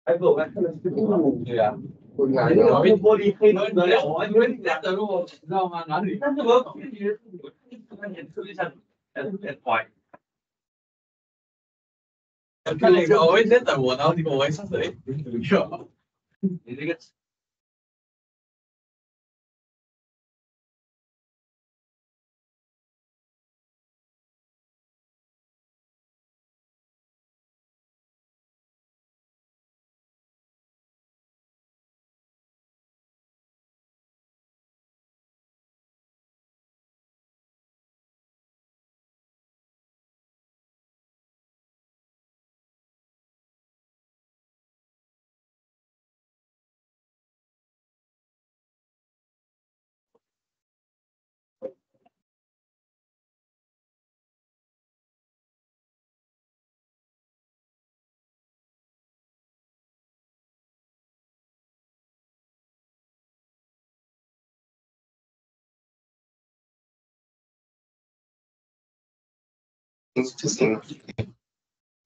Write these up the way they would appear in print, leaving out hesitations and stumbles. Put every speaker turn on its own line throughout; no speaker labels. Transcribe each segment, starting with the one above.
对啊，那个玻璃黑的了，我以为你在等我，你知道吗？哪里？但是我感觉我演出一下，有点怪。看那个，我一直在等我，然后结果我一上车，哎，你这个。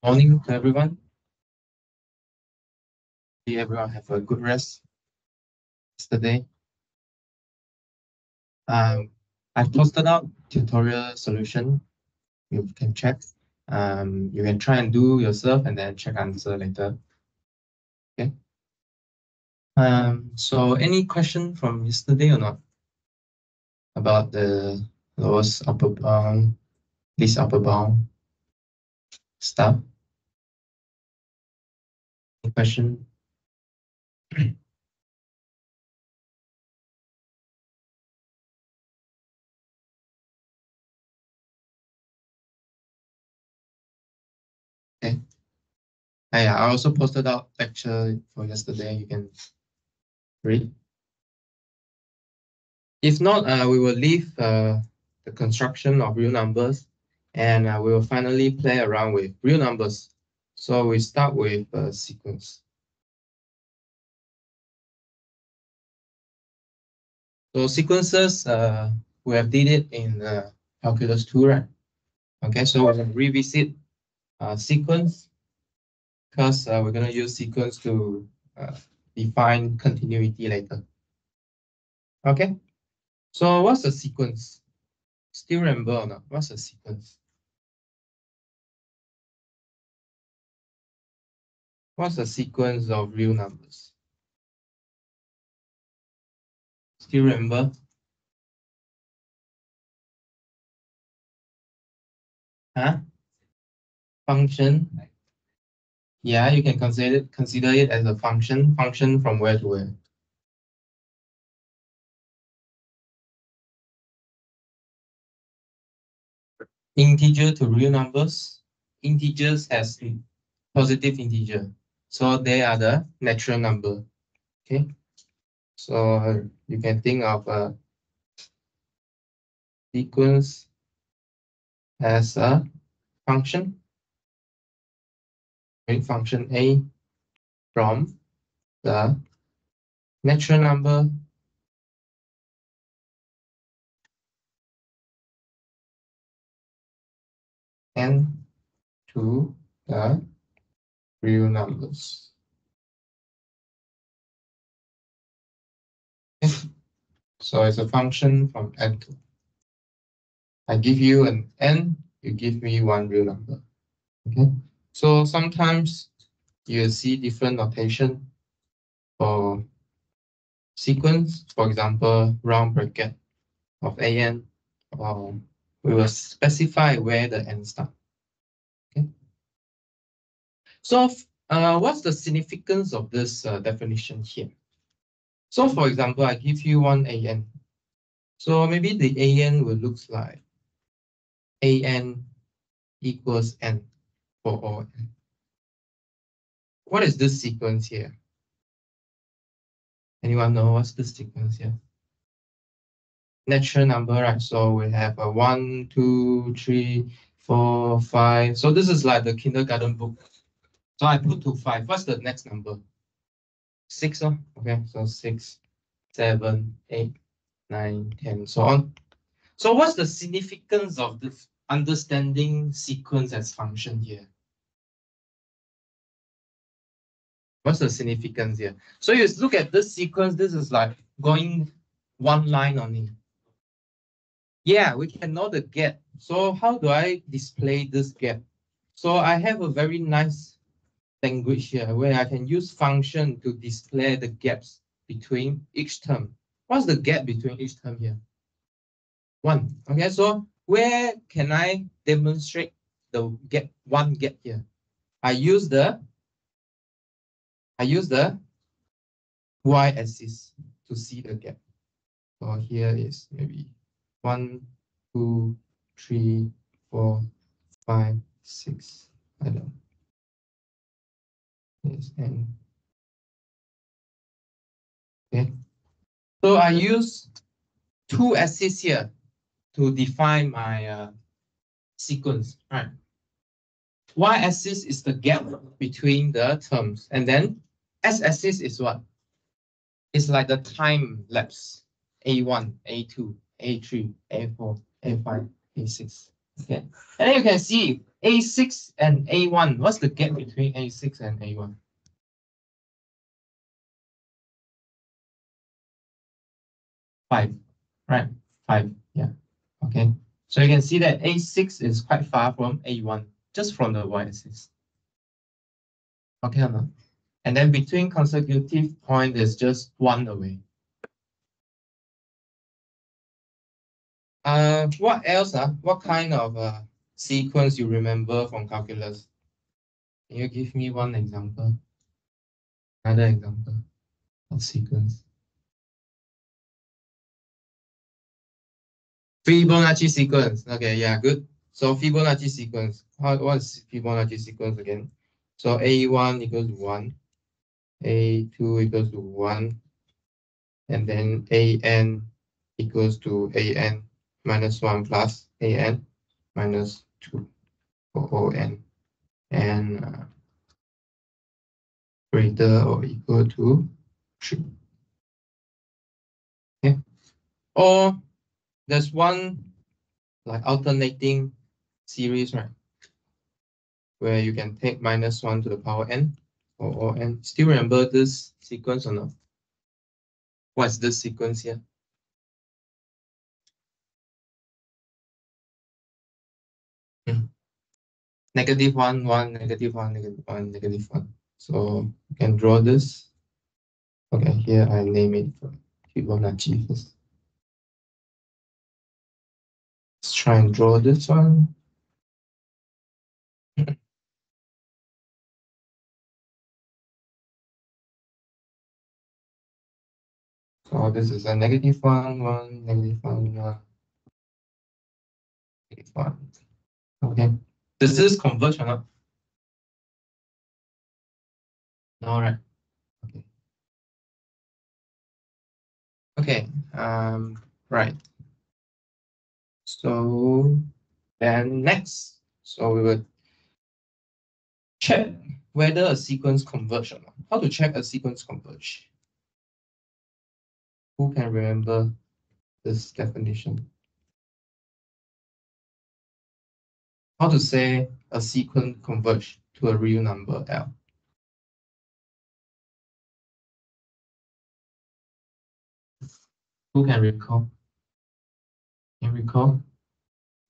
Morning to everyone. Hope everyone have a good rest yesterday. I've posted out tutorial solution. You can check. You can try and do yourself and then check answer later. Okay. So any question from yesterday or not about the lowest upper bound, least upper bound stuff? Any question? Okay. Yeah, I also posted out lecture for yesterday. You can read. If not, we will leave the construction of real numbers, and we will finally play around with real numbers. So we start with a sequence. So sequences, we have did it in calculus 2, right? Okay, so we're going to revisit sequence because we're going to use sequence to define continuity later. Okay, so what's a sequence? Still remember or not? What's a sequence? What's a sequence of real numbers? Still remember? Huh? Function. Yeah, you can consider it as a function. Function from where to where? Integer to real numbers. Integers as positive integer. So they are the natural number. Okay. So you can think of a sequence as a function. Function A from the natural number n to the real numbers. Okay. So it's a function from n to. I give you an n, you give me one real number. Okay. So sometimes you see different notation for sequence, for example, round bracket of an, or we will specify where the n starts. Okay. So what's the significance of this definition here? So for example, I give you one an. So maybe the an will look like an equals n for all n. What is this sequence here? Anyone know what's the sequence here? Natural number, right? So we have a 1, 2, 3, 4, 5. So this is like the kindergarten book. So I put to 5. What's the next number? 6. Oh? Okay, so 6, 7, 8, 9, 10, so on. So what's the significance of the understanding sequence as function here? What's the significance here? So you look at this sequence, this is like going one line only. Yeah, we can know the gap. So how do I display this gap? So I have a very nice language here where I can use function to display the gaps between each term. What's the gap between each term here? 1. Okay, so where can I demonstrate the gap, one gap here? I use the y-axis to see the gap. So here is maybe 1, 2, 3, 4, 5, 6. I don't know. Yes, and okay. So I use 2 axes here to define my sequence. Right. Y-axis is the gap between the terms, and then x-axis is what? It's like the time lapse. A1, A2, A3, A4, A5, A6. Okay. And then you can see A6 and A1. What's the gap between A6 and A1? 5. Right. 5. Yeah. Okay. So you can see that A6 is quite far from A1, just from the y-axis. Okay, no? And then between consecutive point is just 1 away. What else? What kind of sequence you remember from calculus? Can you give me one example? Another example of sequence. Fibonacci sequence. Okay, yeah, good. So Fibonacci sequence. What's Fibonacci sequence again? So A1 equals 1, A2 equals to 1, and then AN equals to AN minus 1 plus AN minus 2 for ON. And greater or equal to 3. Okay. Or there's one like alternating series, right? Where you can take minus 1 to the power n or n. Still remember this sequence or not? What's this sequence here? Negative 1, 1, negative 1, negative 1, negative 1. So you can draw this. Okay, here I name it Fibonacci first. Let's try and draw this one. So this is a negative 1, 1, negative 1, 1, negative 1. Okay. Does this converge or not? No, right? Okay. Okay. Right. So then next, so we will check whether a sequence converge or not. How to check a sequence converge? Who can remember this definition? How to say a sequence converge to a real number L? Who can recall? Can you recall?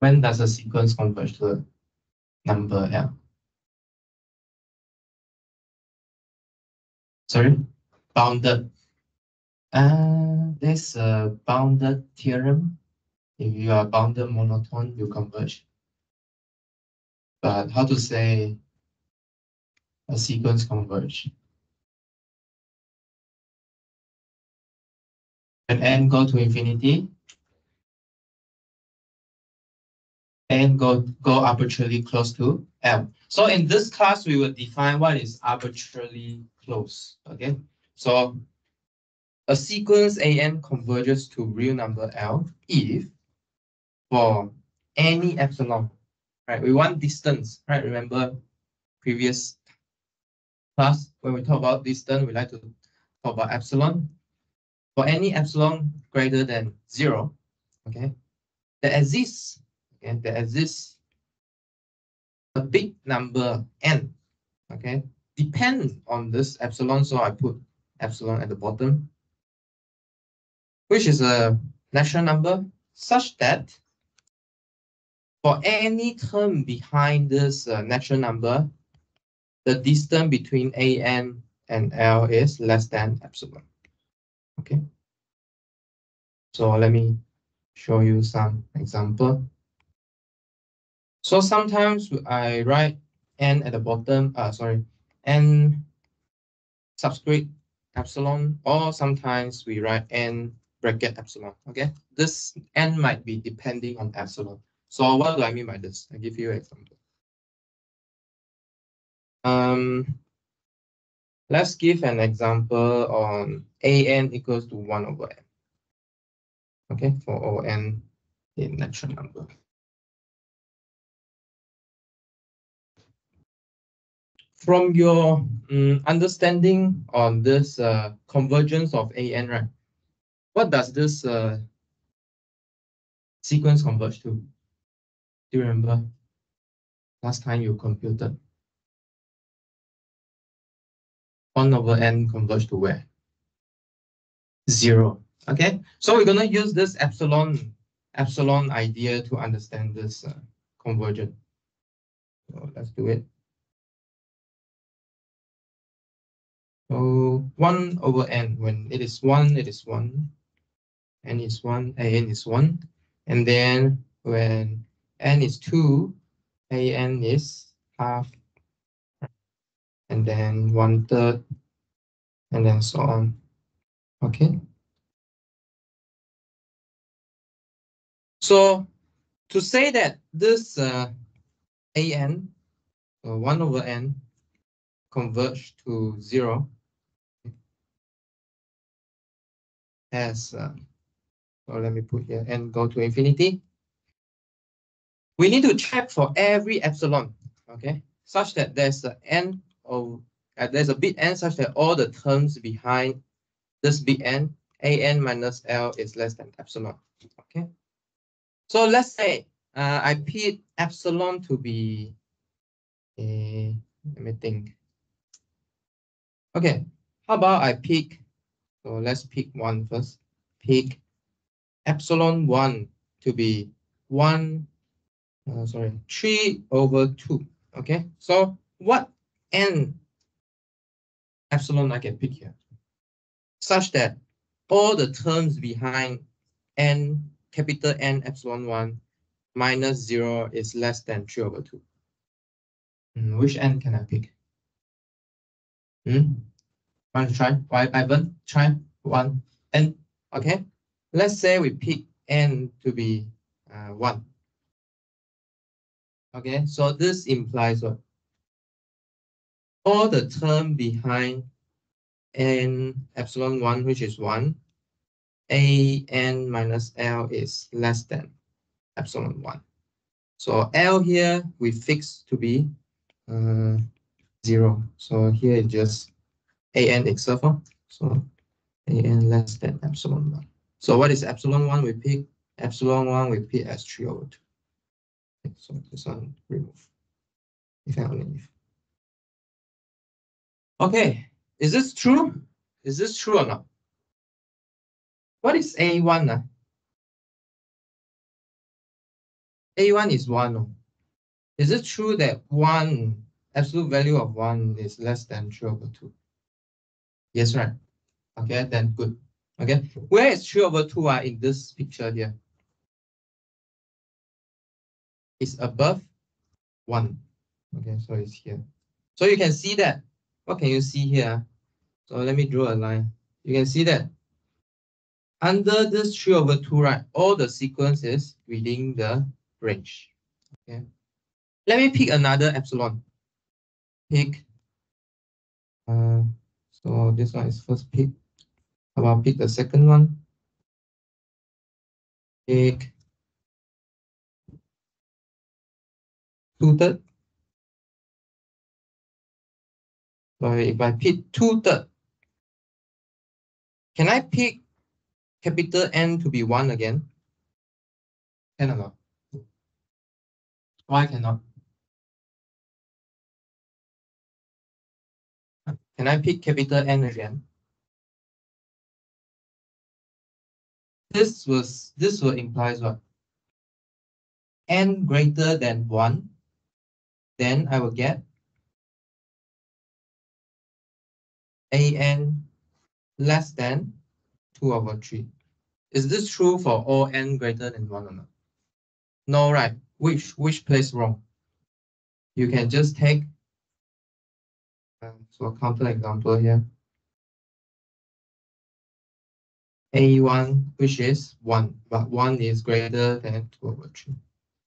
When does a sequence converge to a number L? Sorry? Bounded. There's a bounded theorem. If you are bounded monotone, you converge. But how to say a sequence converge? When n go to infinity, n go arbitrarily close to L. So in this class, we will define what is arbitrarily close. Okay. So a sequence AN converges to real number L if for any epsilon, right? We want distance, right? Remember previous class when we talk about distance, we like to talk about epsilon. For any epsilon greater than 0, okay, there exists a big number n, okay, depend on this epsilon, so I put epsilon at the bottom, which is a natural number such that for any term behind this natural number, the distance between AN and L is less than epsilon. Okay. So let me show you some example. So sometimes I write N at the bottom, N subscript epsilon, or sometimes we write N bracket epsilon. Okay. This N might be depending on epsilon. So what do I mean by this? I give you an example. Let's give an example on AN equals to 1 over N. Okay, for all N in natural number. From your understanding on this convergence of AN, right? What does this sequence converge to? Do you remember last time you computed? 1 over N converge to where? 0. Okay, so we're gonna use this epsilon idea to understand this convergence. So let's do it. So 1 over N, when it is 1, it is 1. N is 1, AN is 1. And then when N is 2, AN is half. And then 1/3, and then so on. Okay. So to say that this AN, 1 over N, converge to 0 as, so let me put here, N go to infinity. We need to check for every epsilon, okay, such that there's a N of, there's a bit N such that all the terms behind this bit N, AN minus L is less than epsilon, okay? So let's say I pick epsilon to be, let me think. Okay, how about I pick, so let's pick one first. Pick epsilon 1 to be 3 over 2. Okay, so what N epsilon I can pick here? Such that all the terms behind N, capital N epsilon 1 minus 0 is less than 3 over 2. Which N can I pick? Want to try? Why, Ivan? Try one N. Okay, let's say we pick N to be 1. Okay, so this implies what? All the term behind N epsilon 1, which is 1, AN minus L is less than epsilon 1. So L here we fix to be 0. So here it just AN itself. So AN less than epsilon 1. So what is epsilon 1 we pick? Epsilon 1 we pick as 3 over 2. Okay, so this one remove. If I only leave. Okay, is this true? Is this true or not? What is A1? A1 is 1. Is it true that 1, absolute value of 1 is less than 3 over 2? Yes, right. Okay, then good. Okay, where is 3 over 2 in this picture here? It's above 1. Okay, so it's here. So you can see that. What can you see here? So let me draw a line. You can see that under this 3 over 2, right, all the sequence is within the range. Okay. Let me pick another epsilon. Pick. So this one is first pick. How about pick the second one? Pick 2/3. So if I pick 2/3, can I pick capital N to be 1 again? Can or not? Why cannot? Can I pick capital N again? This will implies what? N greater than 1, then I will get AN less than 2/3. Is this true for all N greater than 1 or not? No, right? Which place wrong? You can just take so a counter example here. A1, which is 1, but 1 is greater than 2/3.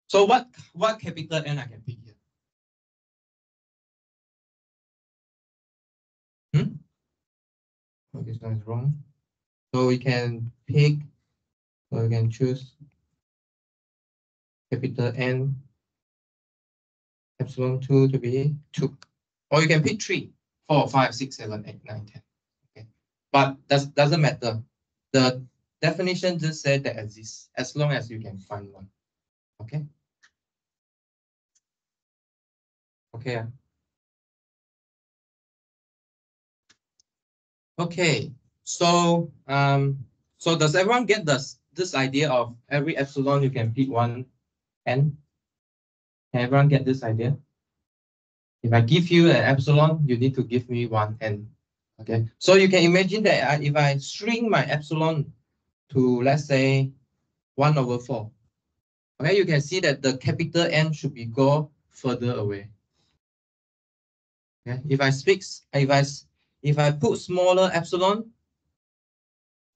So what capital N I can pick here? Oh, this one is wrong. So we can pick, so we can choose capital N epsilon2 to be 2. Or you can pick 3, 4, 5, 6, 7, 8, 9, 10. Okay. But doesn't matter. The definition just said that exists as long as you can find one. Okay. Okay. Okay. So so does everyone get this idea of every epsilon you can pick one N? Can everyone get this idea? If I give you an epsilon, you need to give me one N. Okay. So you can imagine that if I string my epsilon to, let's say, 1/4. Okay, you can see that the capital N should be go further away. Okay, if I put smaller epsilon,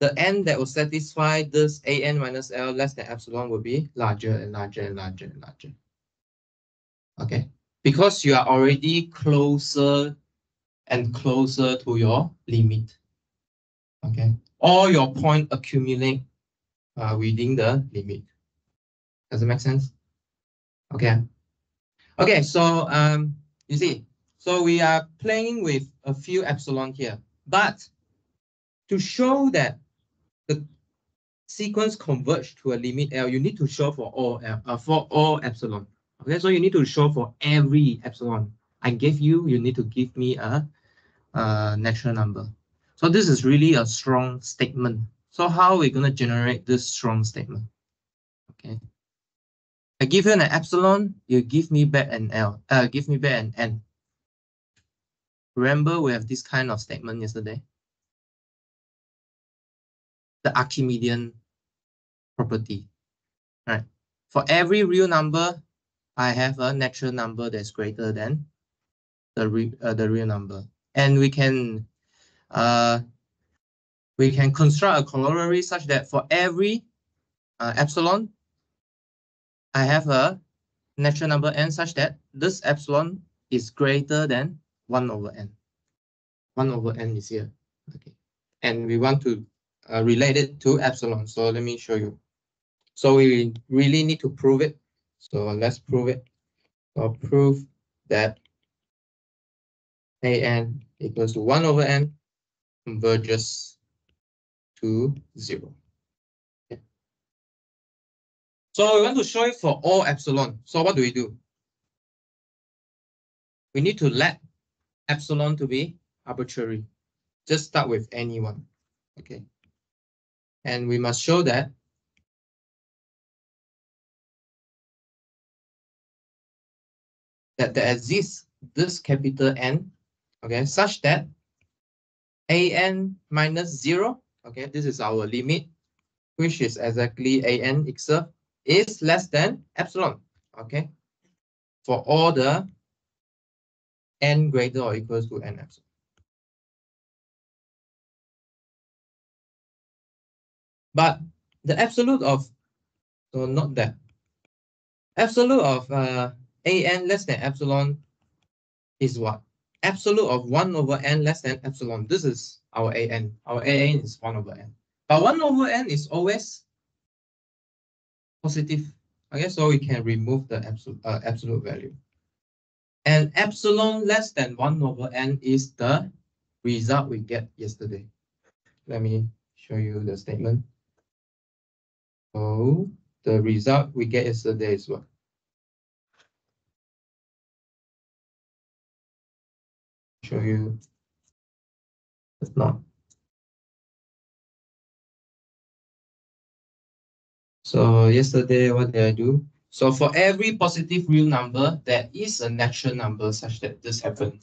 the N that will satisfy this AN minus L less than epsilon will be larger and larger and larger and larger. Okay, because you are already closer and closer to your limit. Okay, all your points accumulate within the limit. Does it make sense? Okay. Okay, so you see, so we are playing with a few epsilon here, but to show that the sequence converge to a limit L, you need to show for all epsilon. Okay, so you need to show for every epsilon I gave you. You need to give me a natural number. So this is really a strong statement. So how are we going to generate this strong statement? Okay. I give you an epsilon, you give me back an L, give me back an N. Remember, we have this kind of statement yesterday. The Archimedean property, right? For every real number, I have a natural number that's greater than the real number, and we can construct a corollary such that for every epsilon, I have a natural number n such that this epsilon is greater than 1/n. 1/n is here, okay, and we want to relate it to epsilon. So let me show you. So we really need to prove it. So let's prove it. So prove that AN equals to 1/n converges to 0. Okay. So we want to show it for all epsilon. So what do? We need to let epsilon to be arbitrary. Just start with any one. Okay. And we must show that there exists this capital N, okay, such that AN minus 0, okay, this is our limit, which is exactly AN itself, is less than epsilon, okay, for all the N greater or equals to N epsilon. But the absolute of, so not that, absolute of AN less than epsilon is what? Absolute of 1/n less than epsilon. This is our AN. Our AN is 1 over n. But 1 over n is always positive. Okay, so we can remove the absolute value. And epsilon less than 1 over n is the result we get yesterday. Let me show you the statement. So the result we get yesterday is what? Show you. It's not. So yesterday, what did I do? So for every positive real number, there is a natural number such that this happened.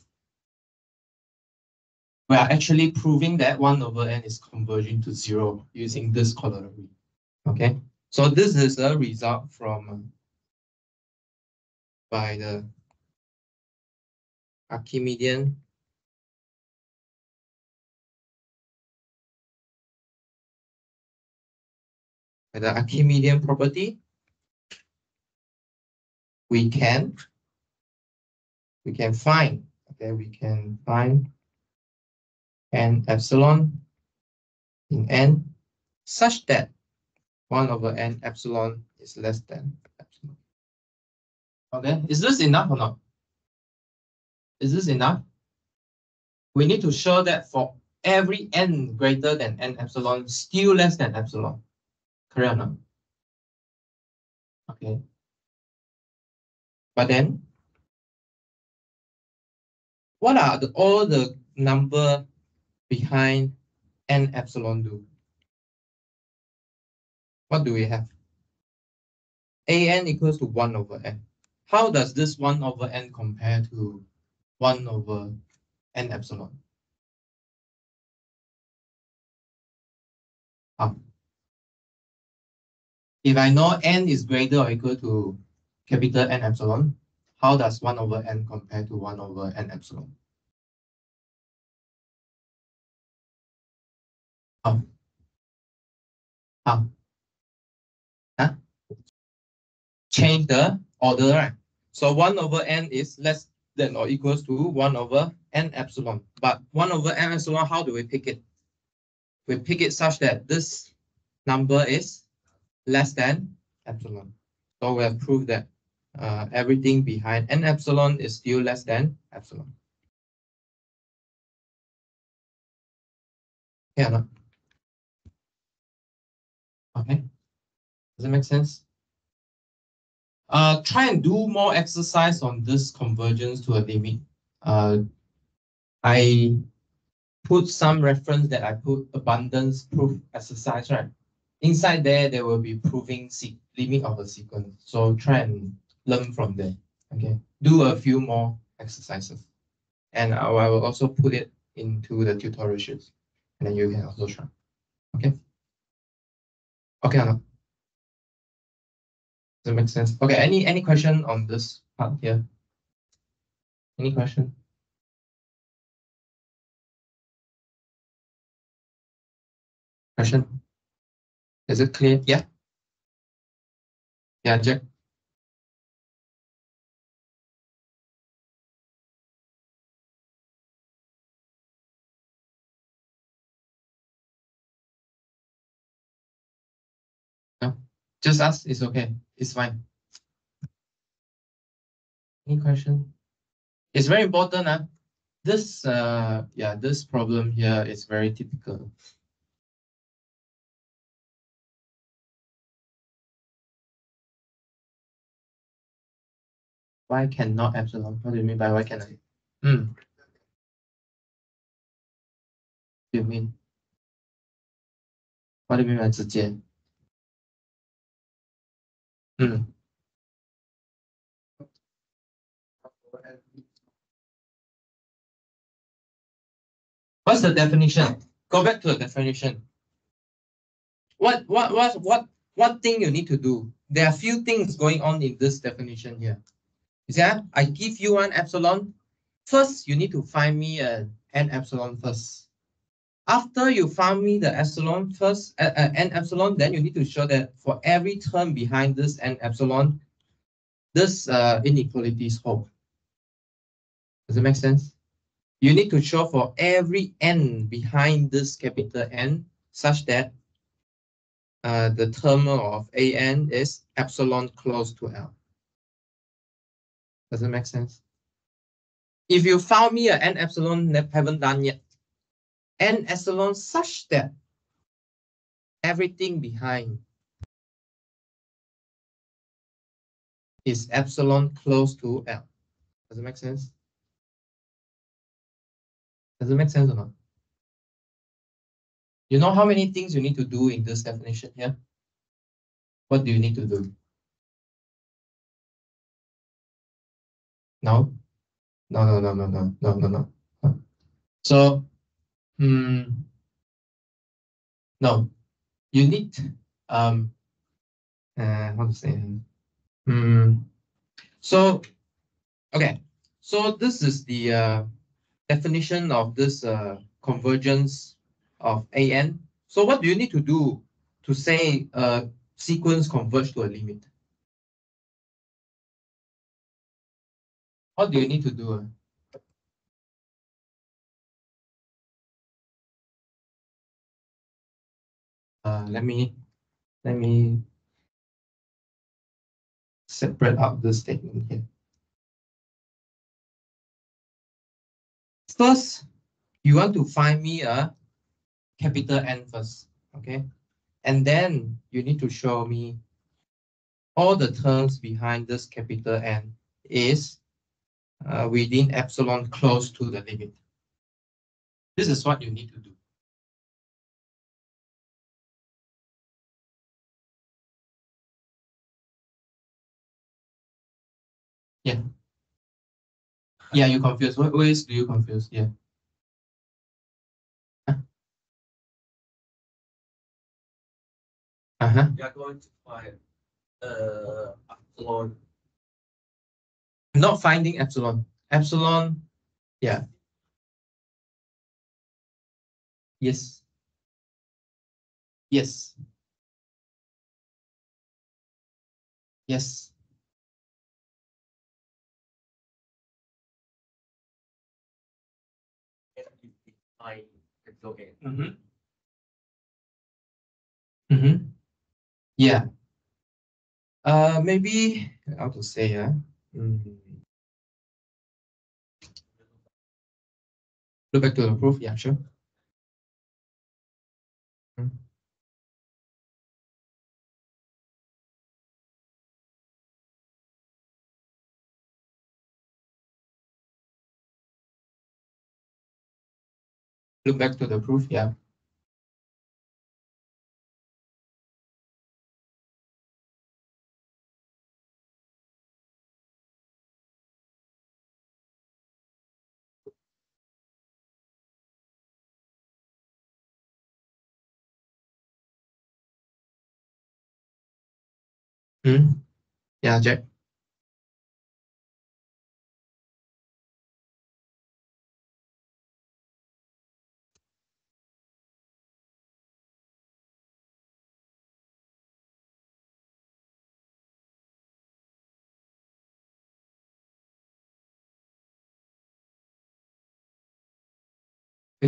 We are actually proving that 1 over n is converging to 0 using this corollary. Okay, so this is a result from by the Archimedean property. We can find, okay, we can find n epsilon in n such that 1 over n epsilon is less than epsilon. Okay, is this enough or not? Is this enough? We need to show that for every n greater than n epsilon, still less than epsilon. Correct or not? Okay. But then, what are all the number behind n epsilon do? What do we have? An equals to 1 over n. How does this 1 over n compare to 1 over n epsilon? If I know n is greater or equal to capital N epsilon, how does 1 over n compare to 1 over n epsilon? How? Huh? Change the order, right? So 1 over n is less than or equals to 1 over n epsilon. But 1 over n epsilon, how do we pick it? We pick it such that this number is less than epsilon. So we have proved that everything behind n epsilon is still less than epsilon. Yeah, no? Okay. Does it make sense? Try and do more exercise on this convergence to a limit. I put some reference that I put abundance proof exercise, right? Inside there will be proving limit of a sequence. So try and learn from there. Okay. Do a few more exercises. And I will also put it into the tutorial sheets. And then you can also try. Okay. Okay, Anna. Does it make sense? Okay, any question on this part here? Any question? Question? Is it clear? Yeah? Yeah, Jack. No? Just ask, it's okay. It's fine. Any question? It's very important. This this problem here is very typical. Why cannot epsilon? What do you mean by why can I? What do you mean? What do you mean by 直接? What's the definition? Go back to the definition. What thing you need to do? There are few things going on in this definition here. You see, I give you an epsilon. First, you need to find me an epsilon first. After you found me the epsilon first, n epsilon, then you need to show that for every term behind this n epsilon, this inequality is whole. Does it make sense? You need to show for every n behind this capital N such that the term of an is epsilon close to L. Does it make sense? If you found me an n epsilon, haven't done yet. N epsilon such that everything behind is epsilon close to L. Does it make sense? Does it make sense or not? You know how many things you need to do in this definition here? What do you need to do? No? No. So, no. You need, how to say? So, okay. So this is the definition of this convergence of an. So what do you need to do to say a sequence converge to a limit? What do you need to do? Let me separate out this statement here. First, you want to find me a capital N first, okay? And then you need to show me all the terms behind this capital N is within epsilon close to the limit. This is what you need to do. Yeah. Yeah, you confused. What ways do you confuse? Yeah. Uh-huh.
You are going to find epsilon.
I'm not finding epsilon. Epsilon, yeah. Yes. Yes. Yes. Mm-hmm. Mm-hmm. Yeah. Maybe how to say, look back to the proof. Yeah, sure. Mm. Look back to the proof. Yeah. Mm. Yeah, Jack.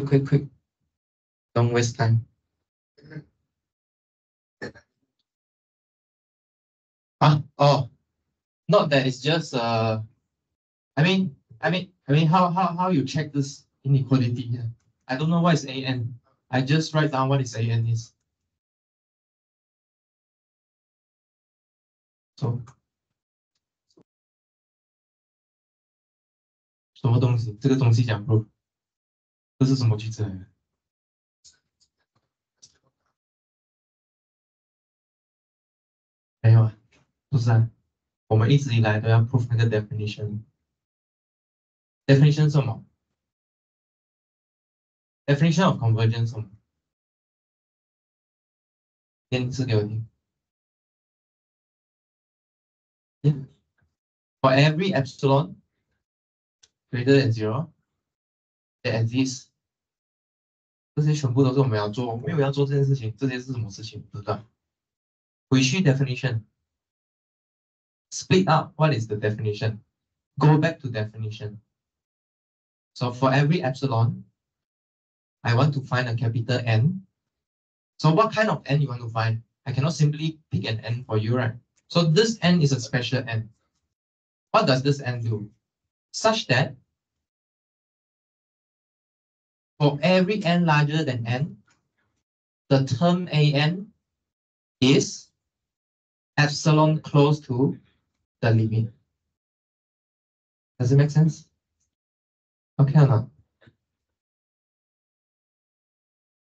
Quick. Don't waste time. Oh, not that it's just how you check this inequality here? I don't know what is an. I just write down what is an is. So 什么东西？这个东西讲 proof，这是什么句子来的？没有啊，不是啊，我们一直以来都要 proof 那个 definition。definition 是什么？definition of convergence 是什么？念一次给我听。For every epsilon greater than 0 that exists，这些全部都是我们要做，没有要做这件事情，这些是什么事情？不知道。回去 definition。Split up. What is the definition? Go back to definition. So for every epsilon, I want to find a capital N. So what kind of N you want to find? I cannot simply pick an N for you, right? So this N is a special N. What does this N do? Such that for every N larger than N, the term AN is epsilon close to the limit. Does it make sense? Okay or not?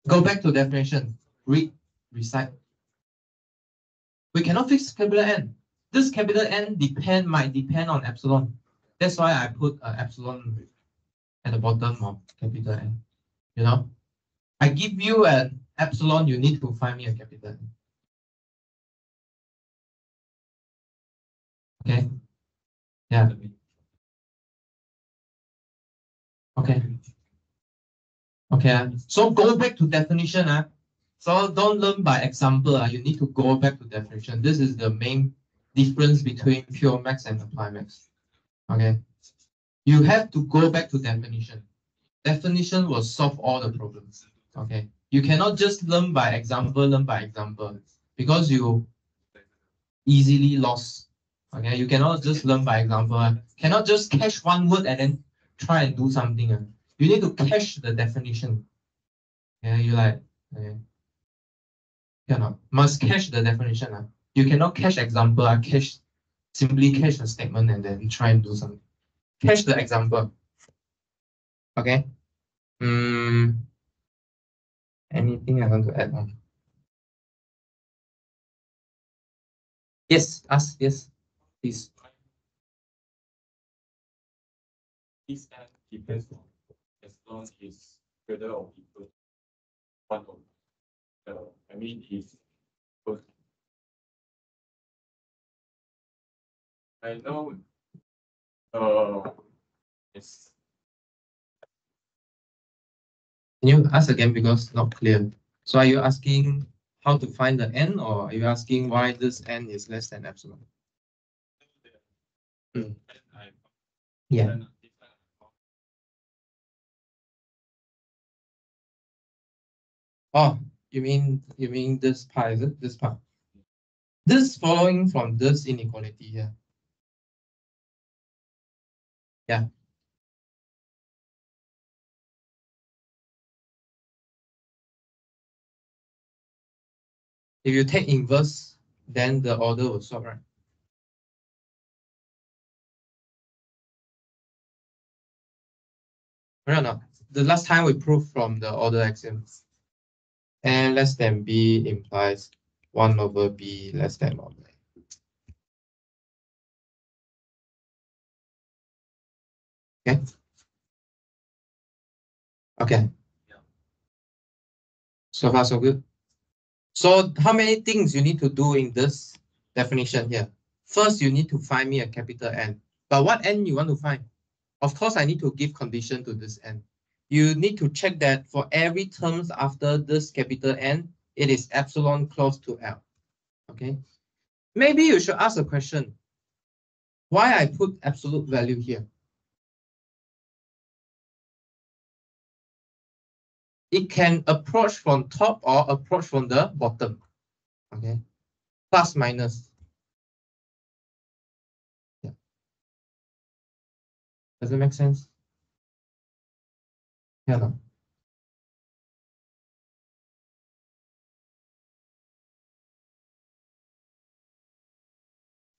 Go back to definition. Read, recite. We cannot fix capital N. This capital N might depend on epsilon. That's why I put epsilon at the bottom of capital N. You know, I give you an epsilon, you need to find me a capital N. Okay. Yeah. Okay. Okay. So go back to definition. So don't learn by example. You need to go back to definition. This is the main difference between pure max and apply max. Okay. You have to go back to definition. Definition will solve all the problems. Okay. You cannot just learn by example, because you easily lost. Okay. You cannot just learn by example. Cannot just catch one word and then try and do something. You need to catch the definition. Yeah, you like, okay. Cannot. Must catch the definition. You cannot catch example. Simply catch the statement and then try and do something. Catch the example. Okay. Anything I want to add on? Yes, ask. Yes, please.
This N depends on as long as whether or equal one of I mean if I know it's
Can you ask again because not clear? So are you asking how to find the N, or are you asking why this N is less than epsilon? Yeah. Oh, you mean this part, is it? This part. This following from this inequality here. Yeah. If you take inverse, then the order will swap, right? Right or not? The last time we proved from the order axiom. N less than B implies 1 over B less than or less. Okay. Okay. So far, so good. So how many things you need to do in this definition here? First, you need to find me a capital N. But what N you want to find? Of course, I need to give condition to this N. You need to check that for every terms after this capital N, it is epsilon close to L. Okay. Maybe you should ask a question. Why I put absolute value here? It can approach from top or approach from the bottom. Okay. Plus, minus. Yeah. Does it make sense? Yeah. No?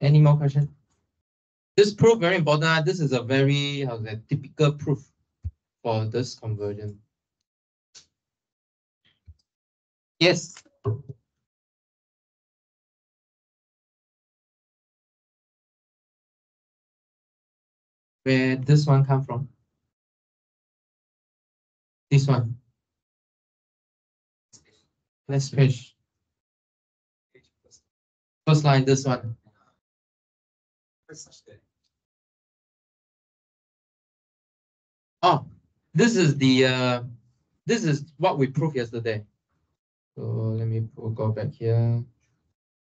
Any more questions? This proof very important. This is a very typical proof for this conversion. Yes. Where this one come from? This one. Let's page. First line, this one. Oh, this is what we proved yesterday. So let me go back here.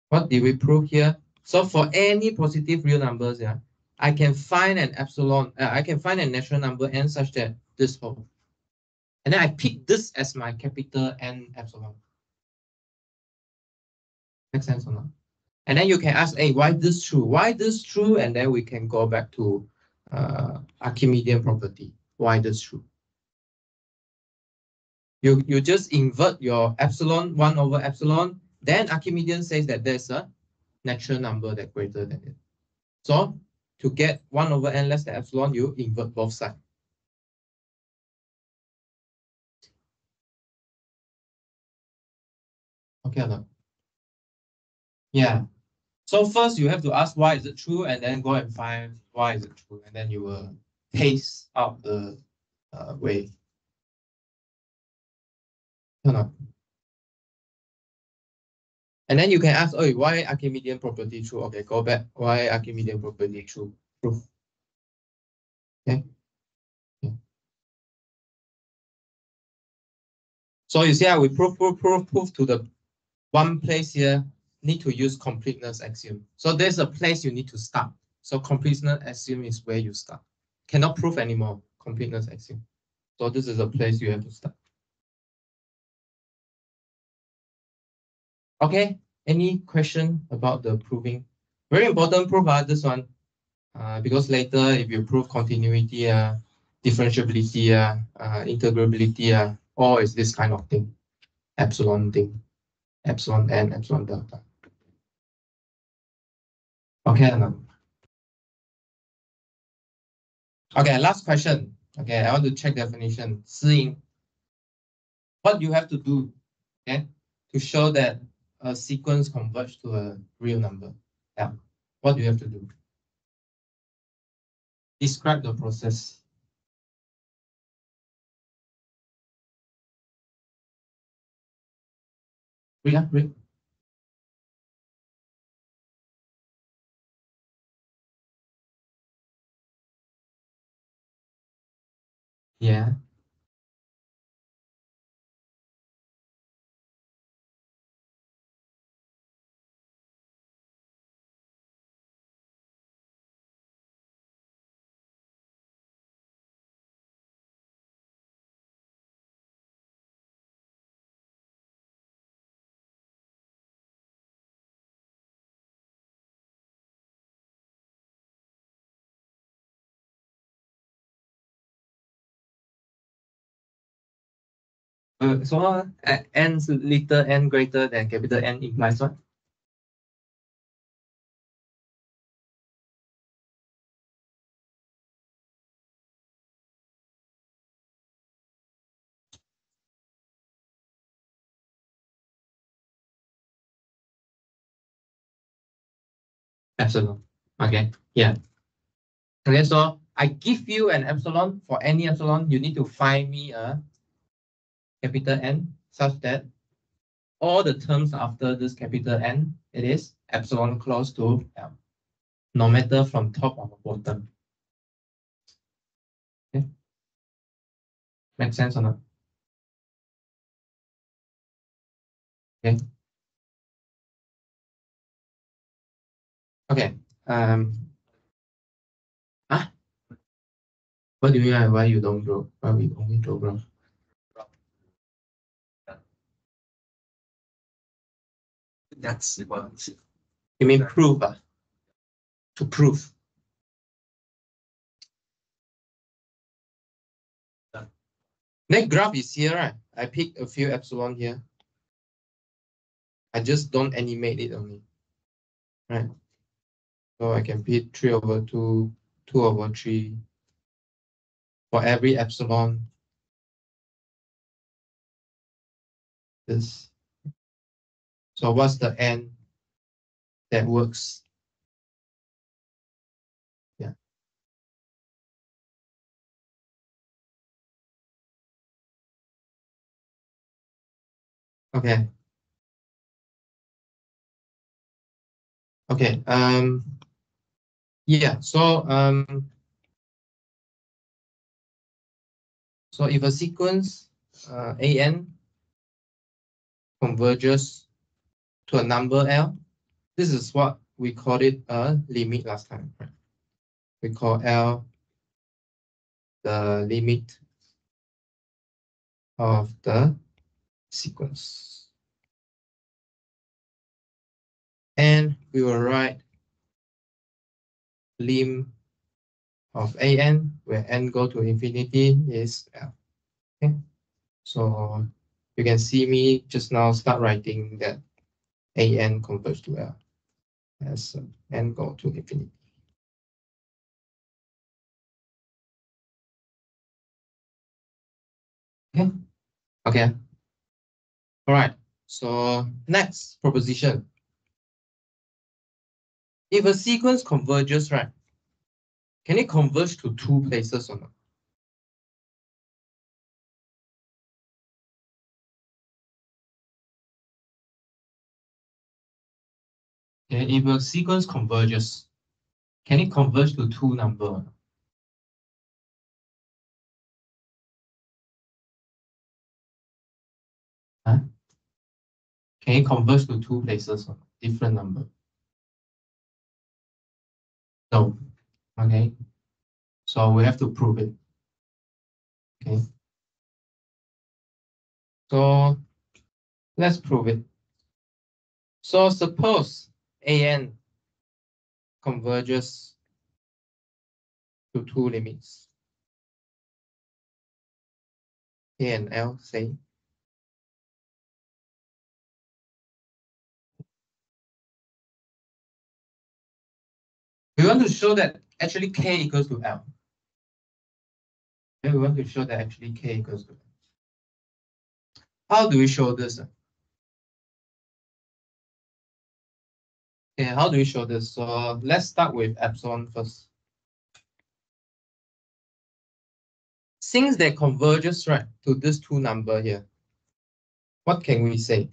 What did we prove here? So for any positive real numbers, yeah, I can find an epsilon, I can find a natural number n such that this whole. And then I pick this as my capital N epsilon. Make sense or not? And then you can ask, hey, why this true? Why this true? And then we can go back to Archimedean property. Why this true? You just invert your epsilon 1 over epsilon. Then Archimedean says that there's a natural number that greater than it. So to get 1 over n less than epsilon, you invert both sides. Okay, no? Yeah. So first you have to ask why is it true, and then go and find why is it true, and then you will pace out the way. No. And then you can ask, oh, why Archimedean property true? Okay, go back. Why Archimedean property true? Proof. Okay. Yeah. So you see how we prove to the one place here, need to use completeness axiom. So there's a place you need to start. So completeness axiom is where you start. Cannot prove anymore, completeness axiom. So this is a place you have to start. Okay, any question about the proving? Very important proof, this one. Because later, if you prove continuity, differentiability, integrability, all is this kind of thing. Epsilon thing. Epsilon n, epsilon delta. Okay, no? Okay, last question. Okay, I want to check definition. Seeing what you have to do, okay, to show that a sequence converges to a real number. Yeah. What do you have to do? Describe the process. Read. Yeah. So n little n greater than capital N implies what? Epsilon. Okay. Yeah. Okay, so I give you an epsilon. For any epsilon, you need to find me a capital N such that all the terms after this capital N, it is epsilon close to L, no matter from top or bottom. Okay. Make sense or not? Okay. Okay. What do you mean? Why you don't grow? Why we only grow?
That's what.
You mean prove? To prove. Next graph is here, right? I pick a few epsilon here. I just don't animate it only, right? So I can pick 3 over 2, 2 over 3 for every epsilon. This. So what's the n that works? Yeah. Okay. Okay. Yeah. So if a sequence an converges to a number L, this is what we called it a limit last time, right? we call L the limit of the sequence. And we will write lim of an, where n go to infinity, is L. Okay. So you can see me just now start writing that an converges to L as n go to infinity. Okay. Okay. All right. So next proposition. If a sequence converges, right, can it converge to two places or not? Okay, if a sequence converges, can it converge to two numbers? Huh? Can it converge to two places or different number? No. Okay. So we have to prove it. Okay. So let's prove it. So suppose an converges to two limits. A and L, say. We want to show that actually K equals to L. And we want to show that actually K equals to L. How do we show this? Okay, how do we show this? So let's start with epsilon first. Since they converges, right, to this two number here, what can we say?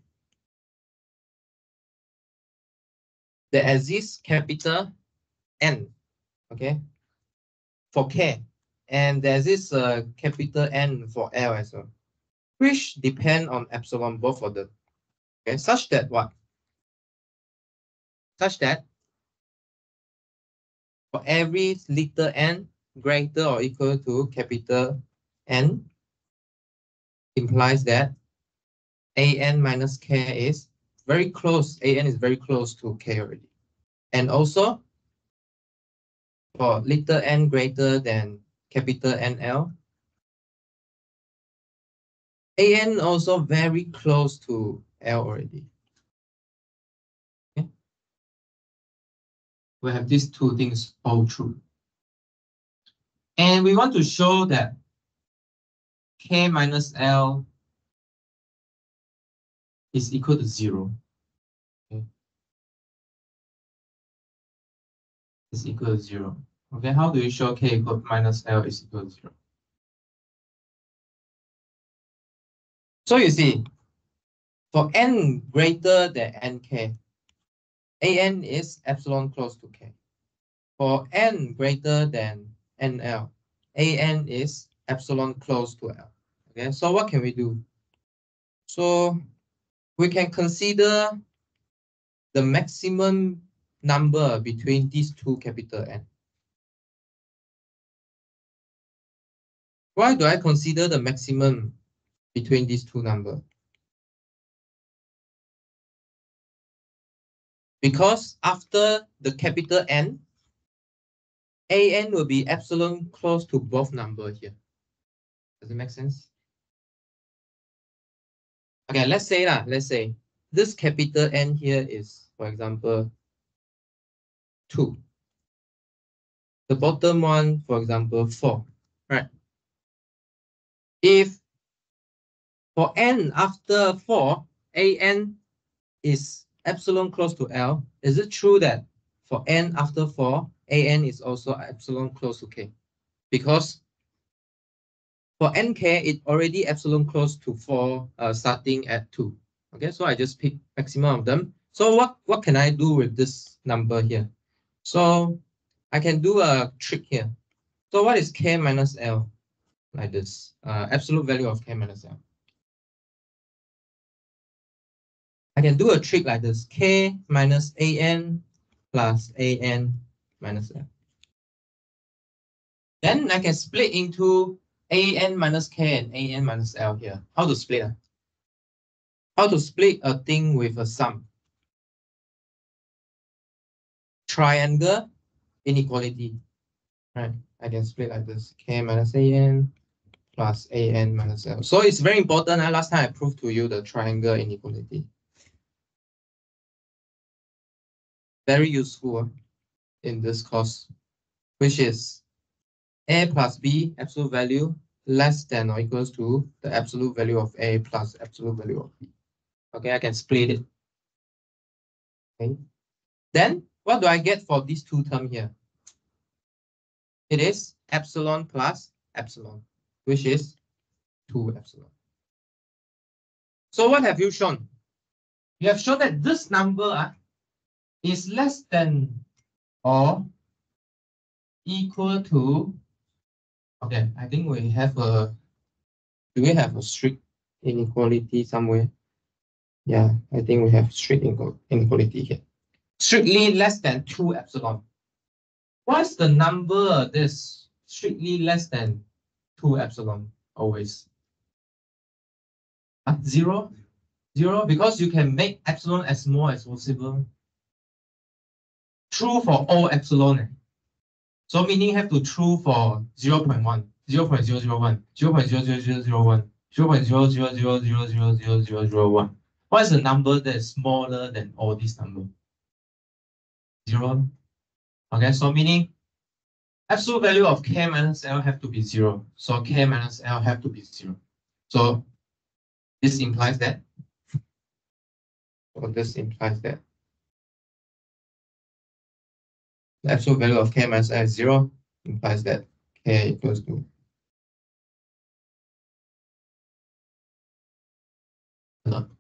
There exists capital N, okay, for K, and there exists capital N for L as well, which depend on epsilon, both of them. Okay, such that what? Such that for every little n greater or equal to capital N, implies that an minus k is very close. An is very close to k already. And also, for little n greater than capital NL, an also very close to L already. Okay? We have these two things all true. And we want to show that k minus L is equal to 0. Okay? Is equal to 0. Okay, how do we show k equal minus L is equal to 0? So you see, for n greater than nk, an is epsilon close to k. For n greater than nl, an is epsilon close to L. Okay, so what can we do? So we can consider the maximum number between these two capital N. Why do I consider the maximum between these two numbers? Because after the capital N, an will be epsilon close to both numbers here. Does it make sense? Okay, let's say this capital N here is, for example, 2. The bottom one, for example, 4. Right? If for n after 4, an is epsilon close to L, is it true that for n after 4, an is also epsilon close to K? Because for nk, it already epsilon close to 4 starting at 2. Okay, so I just pick maximum of them. So what can I do with this number here? So I can do a trick here. So what is k minus L? Like this, absolute value of k minus L. I can do a trick like this, k minus an plus an minus L. Then I can split into AN minus K and AN minus L here. How to split? How to split a thing with a sum? Triangle inequality. Right? I can split like this. K minus AN plus AN minus L. So it's very important. Last time I proved to you the triangle inequality. Very useful in this course, which is A plus B absolute value less than or equals to the absolute value of A plus absolute value of B. Okay, I can split it. Okay. Then what do I get for these two terms here? It is epsilon plus epsilon, which is 2 epsilon. So what have you shown? You have shown that this number is less than or equal to, okay, I think we have a, do we have a strict inequality somewhere? Yeah, I think we have strict inequality here. Strictly less than 2 epsilon. What's the number that's strictly less than 2 epsilon always? 0? 0, because you can make epsilon as small as possible. True for all epsilon. So meaning have to true for 0 0.1, 0 0.001, 0 0.00001, 0 0.000000001. What is the number that is smaller than all these numbers? 0. Okay, so meaning absolute value of K minus L have to be 0. So K minus L have to be 0. So this implies that. So this implies that the absolute value of K minus L is 0, implies that K equals to none.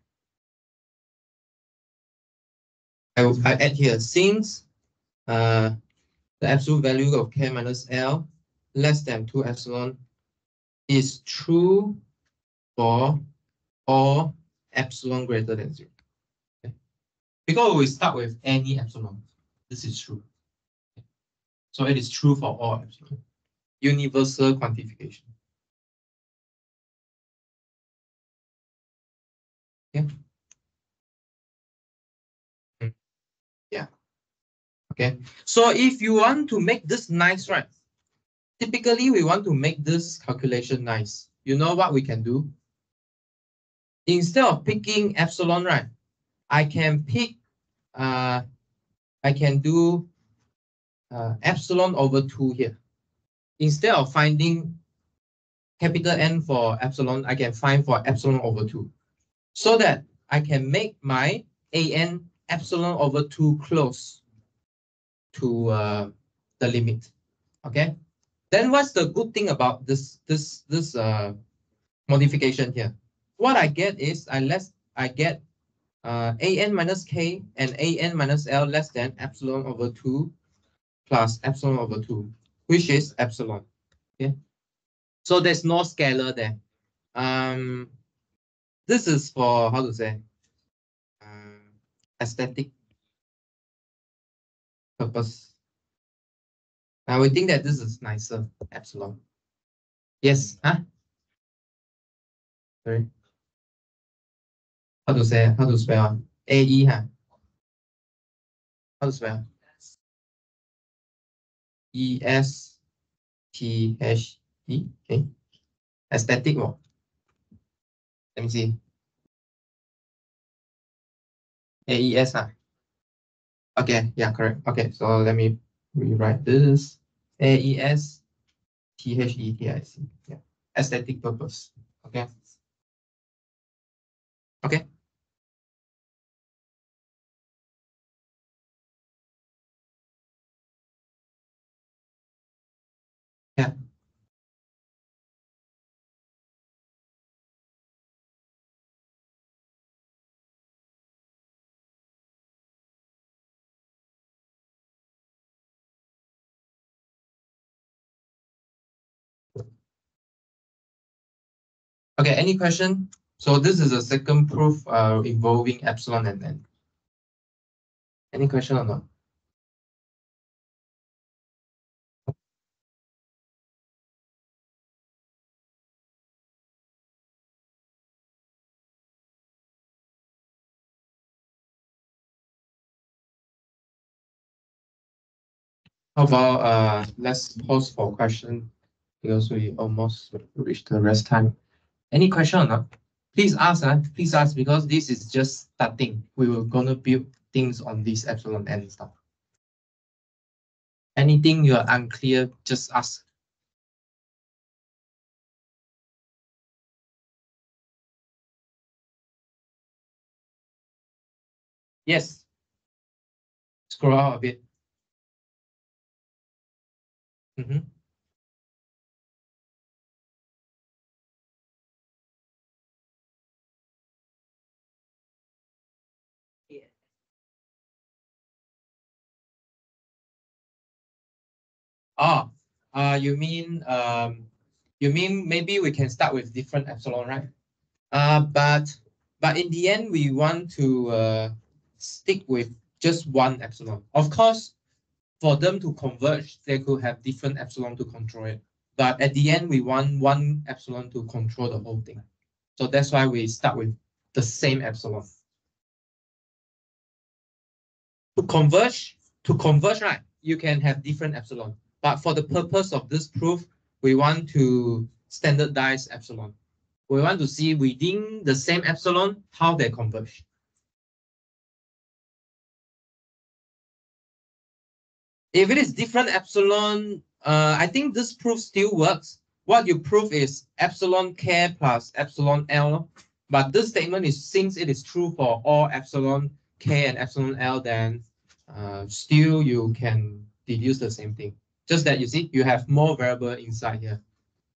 I add here, since the absolute value of K minus L less than 2 epsilon is true for all epsilon greater than 0. Okay. Because we start with any epsilon, this is true. Okay. So it is true for all epsilon. Universal quantification. Okay. Yeah. Okay. So if you want to make this nice, right? Typically, we want to make this calculation nice. You know what we can do? Instead of picking epsilon, right? I can pick, I can do epsilon over 2 here. Instead of finding capital N for epsilon, I can find for epsilon over 2. So that I can make my AN epsilon over 2 close to the limit. Okay. Then what's the good thing about this modification here? What I get is I get AN minus K and AN minus L less than epsilon over 2 plus epsilon over 2, which is epsilon. Okay. So there's no scalar there. This is for, how to say, aesthetic purpose. I would think that this is nicer, epsilon. Yes, huh? Sorry. How to say, how to spell? AE, huh? How to spell? ESTHE. Okay. Aesthetic. Let me see. AES, huh? Okay, yeah, correct. Okay, so let me rewrite this. AES THETIC. Yeah. Aesthetic purpose. Okay. Okay. Yeah. Okay, any question? So this is a second proof involving epsilon and n. Any question or not? How about let's pause for question because we almost reached the rest time. Any question or not? Please ask, please ask, because this is just starting. We were gonna build things on this epsilon n stuff. Anything you are unclear, just ask. Yes. Scroll out a bit. Oh, you mean maybe we can start with different epsilon, right? But in the end, we want to stick with just one epsilon. Of course, for them to converge, they could have different epsilon to control it. But at the end, we want one epsilon to control the whole thing. So that's why we start with the same epsilon. To converge, right, you can have different epsilon. But for the purpose of this proof, we want to standardize epsilon. We want to see within the same epsilon how they converge. If it is different epsilon, I think this proof still works. What you prove is epsilon k plus epsilon l. But this statement is, since it is true for all epsilon k and epsilon l, then still you can deduce the same thing. Just that you see, you have more variable inside here,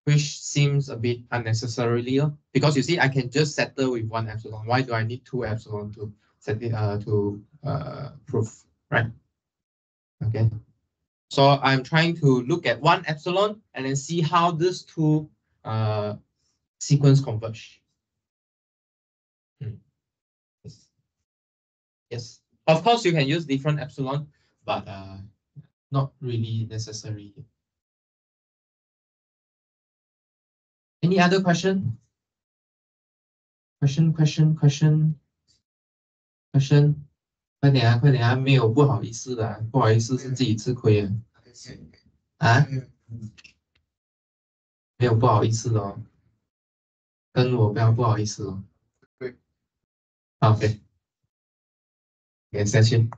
which seems a bit unnecessarily, because you see, I can just settle with one epsilon. Why do I need two epsilon to set it prove, right? Okay. So I'm trying to look at one epsilon and then see how these two sequence converge. Yes. Yes. Of course, you can use different epsilon, but not really necessary. Any other question? Question. 快点啊！没有不好意思的，不好意思是自己吃亏啊。啊？没有不好意思的哦，跟我不要不好意思哦。对。OK，给下去。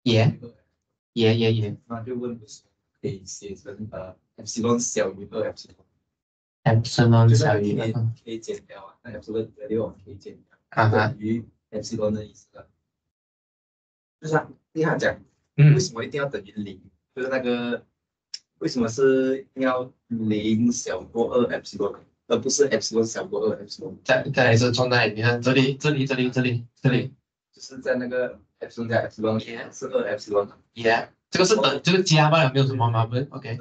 也。
那就问可以写成epsilon 小于2 epsilon。epsilon
小于
可以减掉啊，那 epsilon 6可以减掉，
等
于 epsilon 的意思了。就是你看讲，为什么一定要等于0？就是那个为什么是要0小过2 epsilon， 而不是 epsilon 小过2 epsilon？
再来一次从哪里？你看这里，
就是在那个 epsilon 加 epsilon 是2 epsilon。
这个是等这个加吧，没有什么嘛，不是 ？OK。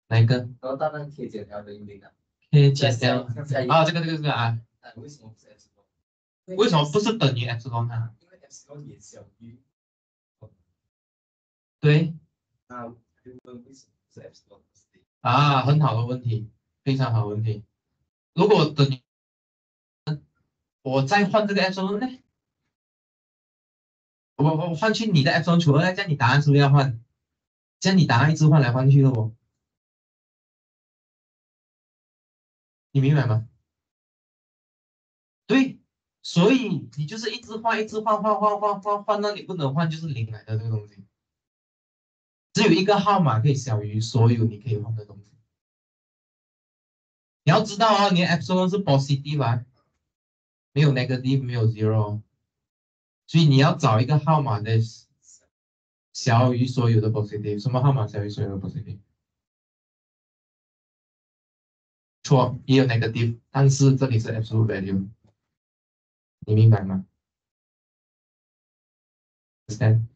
哪一个？
然后当然可以减掉等于0啊。
可以减掉啊，这个啊。
为什么不是 epsilon？
为什么不是等于 epsilon 呢？
因为 epsilon 也小于。
对。
那就问为什么是 epsilon？
啊，很好的问题，非常好的问题。如果等于我再换这个 epsilon 呢？我换去你的 epsilon 除2，这样你答案是不是要换？这样你答案一直换来换去的哦。你明白吗？对，所以你就是一直换到你不能换就是0来的这个东西。只有一个号码可以小于所有你可以换的东西。你要知道哦，你的 epsilon 是 positive 啊，没有 negative， 没有 zero， 所以你要找一个号码的小于所有的 positive。什么号码小于所有的 positive？ 错，也有 negative， 但是这里是 absolute value， 你明白吗 ？Understand？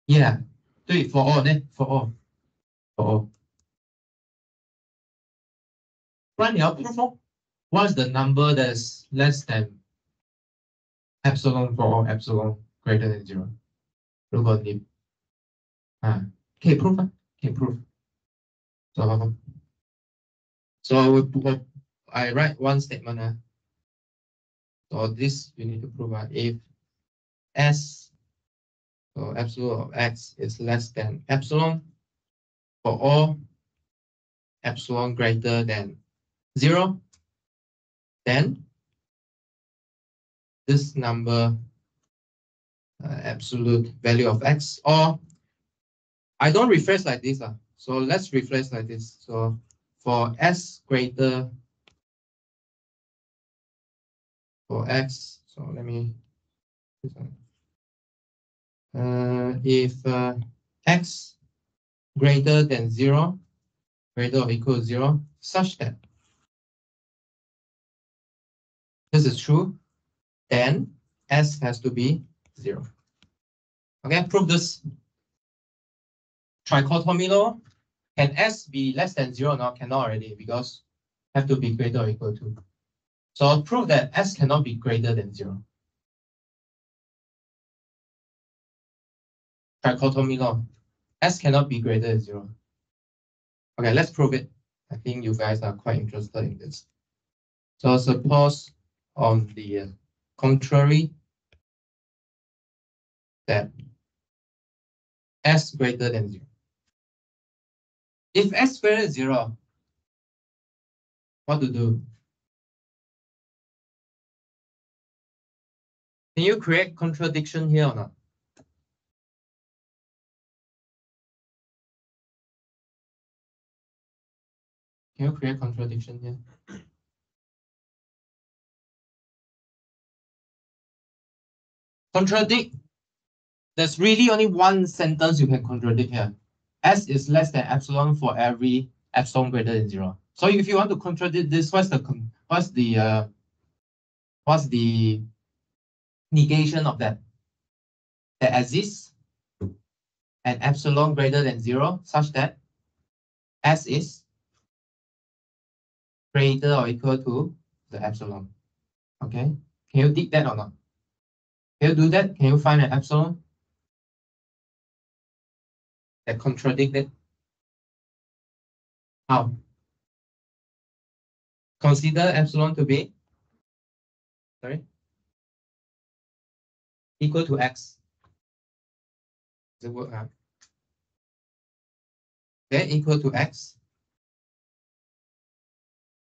Yeah， 对 ，for all 呢 ，for all。不然你要 prove what's the number that's less than epsilon for all epsilon greater than 0？如果你 Okay, proof. Okay, proof. So I write one statement. So this you need to prove if S, so absolute of X is less than epsilon for all epsilon greater than 0, then this number absolute value of X, or I don't rephrase like this. So let's rephrase like this. So for S greater for X, so let me if X greater than 0, greater or equal to 0, such that this is true, then S has to be 0. Okay, prove this. Trichotomy law. Can S be less than 0 now? Cannot already, because have to be greater or equal to. So I'll prove that S cannot be greater than 0. Trichotomy law. S cannot be greater than 0. Okay, let's prove it. I think you guys are quite interested in this. So suppose on the contrary that S greater than 0. If S greater than 0, what to do? Can you create contradiction here or not? Can you create contradiction here? Contradict. There's really only one sentence you can contradict here. S is less than epsilon for every epsilon greater than 0. So if you want to contradict this, what's the negation of that? That exists an epsilon greater than 0 such that S is greater or equal to the epsilon. Okay, can you dig that or not? Can you do that? Can you find an epsilon that contradict it? How? Consider epsilon to be, sorry, equal to X. Does it work out? Then equal to X.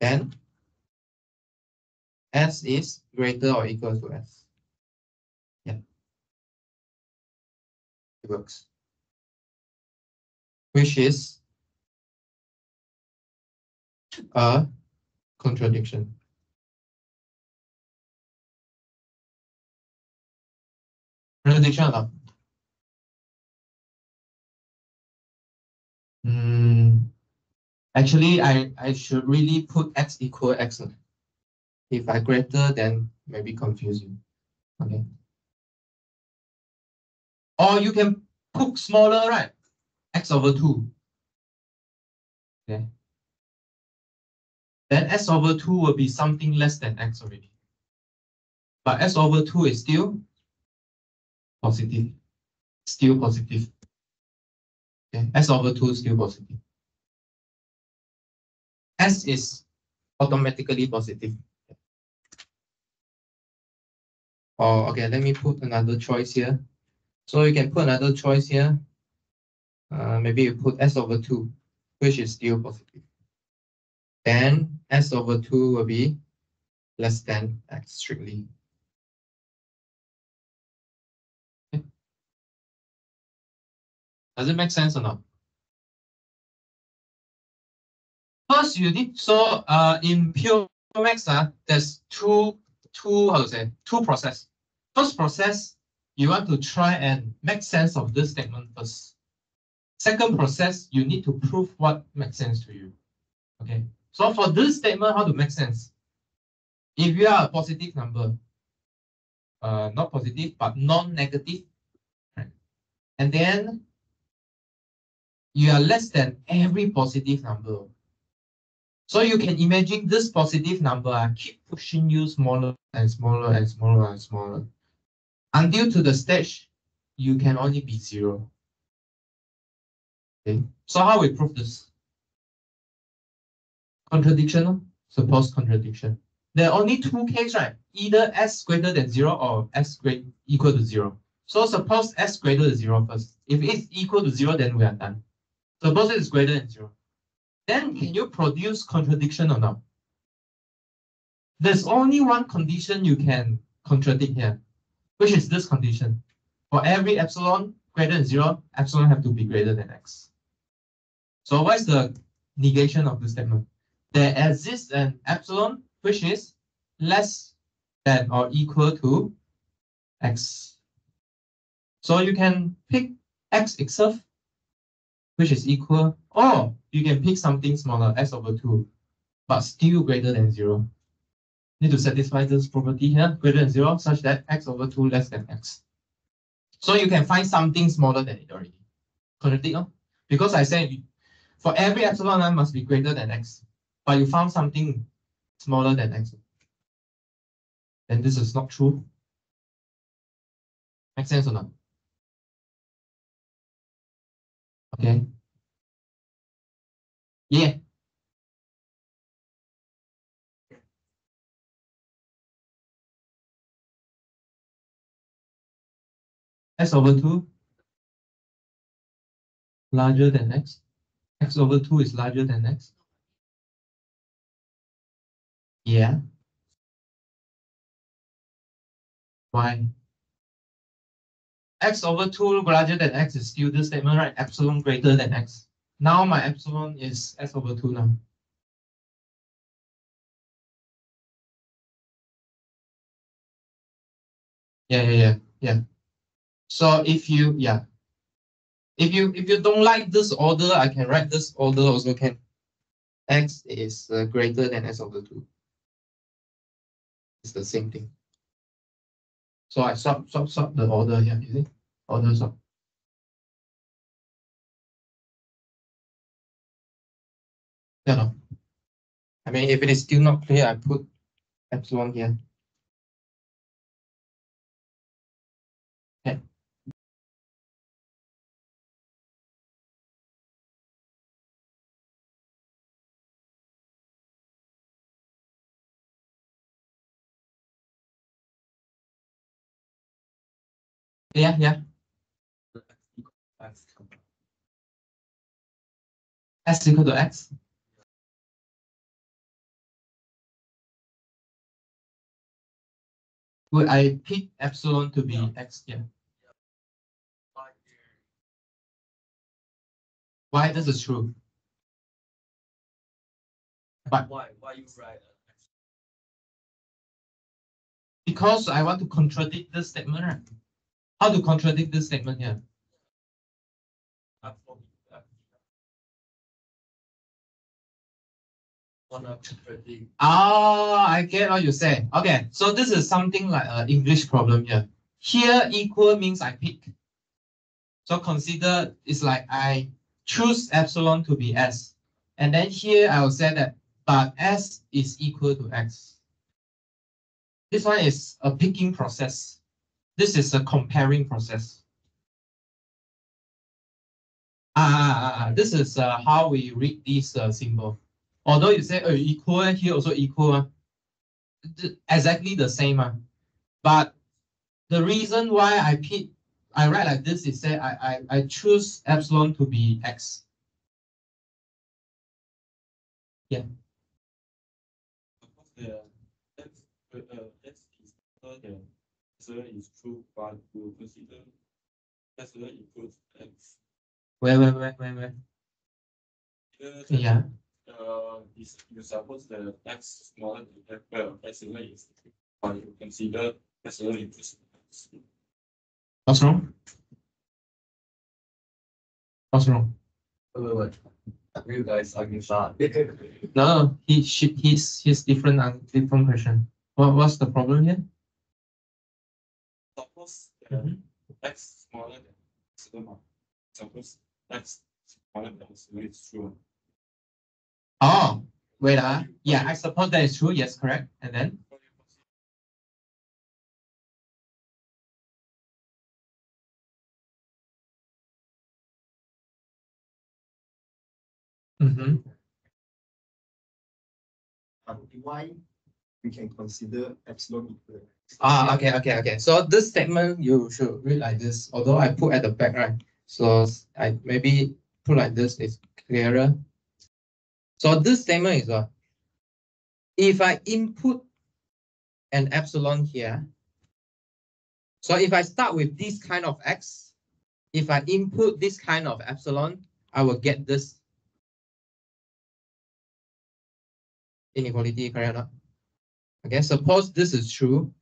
Then S is greater or equal to S. Yeah, it works. Which is a contradiction. Contradiction or not? Actually, I should really put X equal X. If I greater, then maybe confuse you. Okay. Or you can put smaller, right? X over 2. Okay. Then S over 2 will be something less than X already. But S over 2 is still positive. Still positive. Okay. S over 2 is still positive. S is automatically positive. Or okay, let me put another choice here. So you can put another choice here. Maybe you put S over 2, which is still positive. Then S over 2 will be less than X strictly. Okay. Does it make sense or not? First, you need, so in pure maths, there's two process. First process, you want to try and make sense of this statement first. Second process, you need to prove what makes sense to you. Okay. So for this statement, how to make sense? If you are a positive number, not positive, but non-negative, right? And then you are less than every positive number. So you can imagine this positive number keep pushing you smaller and smaller and smaller and smaller until to the stage you can only be 0. Okay. So how we prove this? Contradiction, suppose contradiction. There are only two cases, right? Either s greater than 0 or s equal to 0. So suppose s greater than 0 first. If it's equal to 0, then we are done. Suppose it's greater than 0. Then can you produce contradiction or not? There's only one condition you can contradict here, which is this condition. For every epsilon greater than 0, epsilon have to be greater than x. So what is the negation of the statement? There exists an epsilon which is less than or equal to x. So you can pick x itself, which is equal, or you can pick something smaller, s over 2, but still greater than 0. Need to satisfy this property here, greater than 0, such that x over 2 less than x. So you can find something smaller than it already. Contradict, because I said for every epsilon I must be greater than x, but you found something smaller than x. Then this is not true. Make sense or not? Okay. Yeah. S over 2 larger than x. X over 2 is larger than x. Yeah. Why? X over 2 larger than x is still this statement, right? Epsilon greater than x. Now my epsilon is s over 2 now. Yeah. So if you if you don't like this order, I can write this order also can. X is greater than s over 2. It's the same thing. So I swap the order here, you see? Order swap. Yeah, no. I mean, if it is still not clear, I put epsilon here. Okay. Yeah. S equal to x. Would I pick epsilon to be x here? Why this is true? But
why you write?
Because I want to contradict this statement, right? How to contradict this statement here? I get what you say. Okay, so this is something like an English problem here. Here, equal means I pick. So consider it's like I choose epsilon to be s. And then here I will say that, but s is equal to x. This one is a picking process. This is a comparing process. This is how we read this symbol. Although you say equal, here also equal, exactly the same. But the reason why I write like this is that I choose epsilon to be x. Yeah.
Is true, but we consider epsilon equals x.
Where? Yeah.
Is you suppose the x smaller than epsilon is, but you consider epsilon equals x.
What's wrong? What's wrong?
Wait. You guys arguing shot.
No, he's different question. What's the problem here?
Suppose x smaller than epsilon. Suppose x smaller than epsilon is true.
Oh, wait. Yeah, I suppose that is true. Yes, correct. And then?
Why we can consider epsilon equal?
Okay. So this statement you should read like this. Although I put at the back, right? So I maybe put like this is clearer. So this statement is what? If I input an epsilon here, so if I start with this kind of x, if I input this kind of epsilon, I will get this inequality, correct or not? Okay, suppose this is true.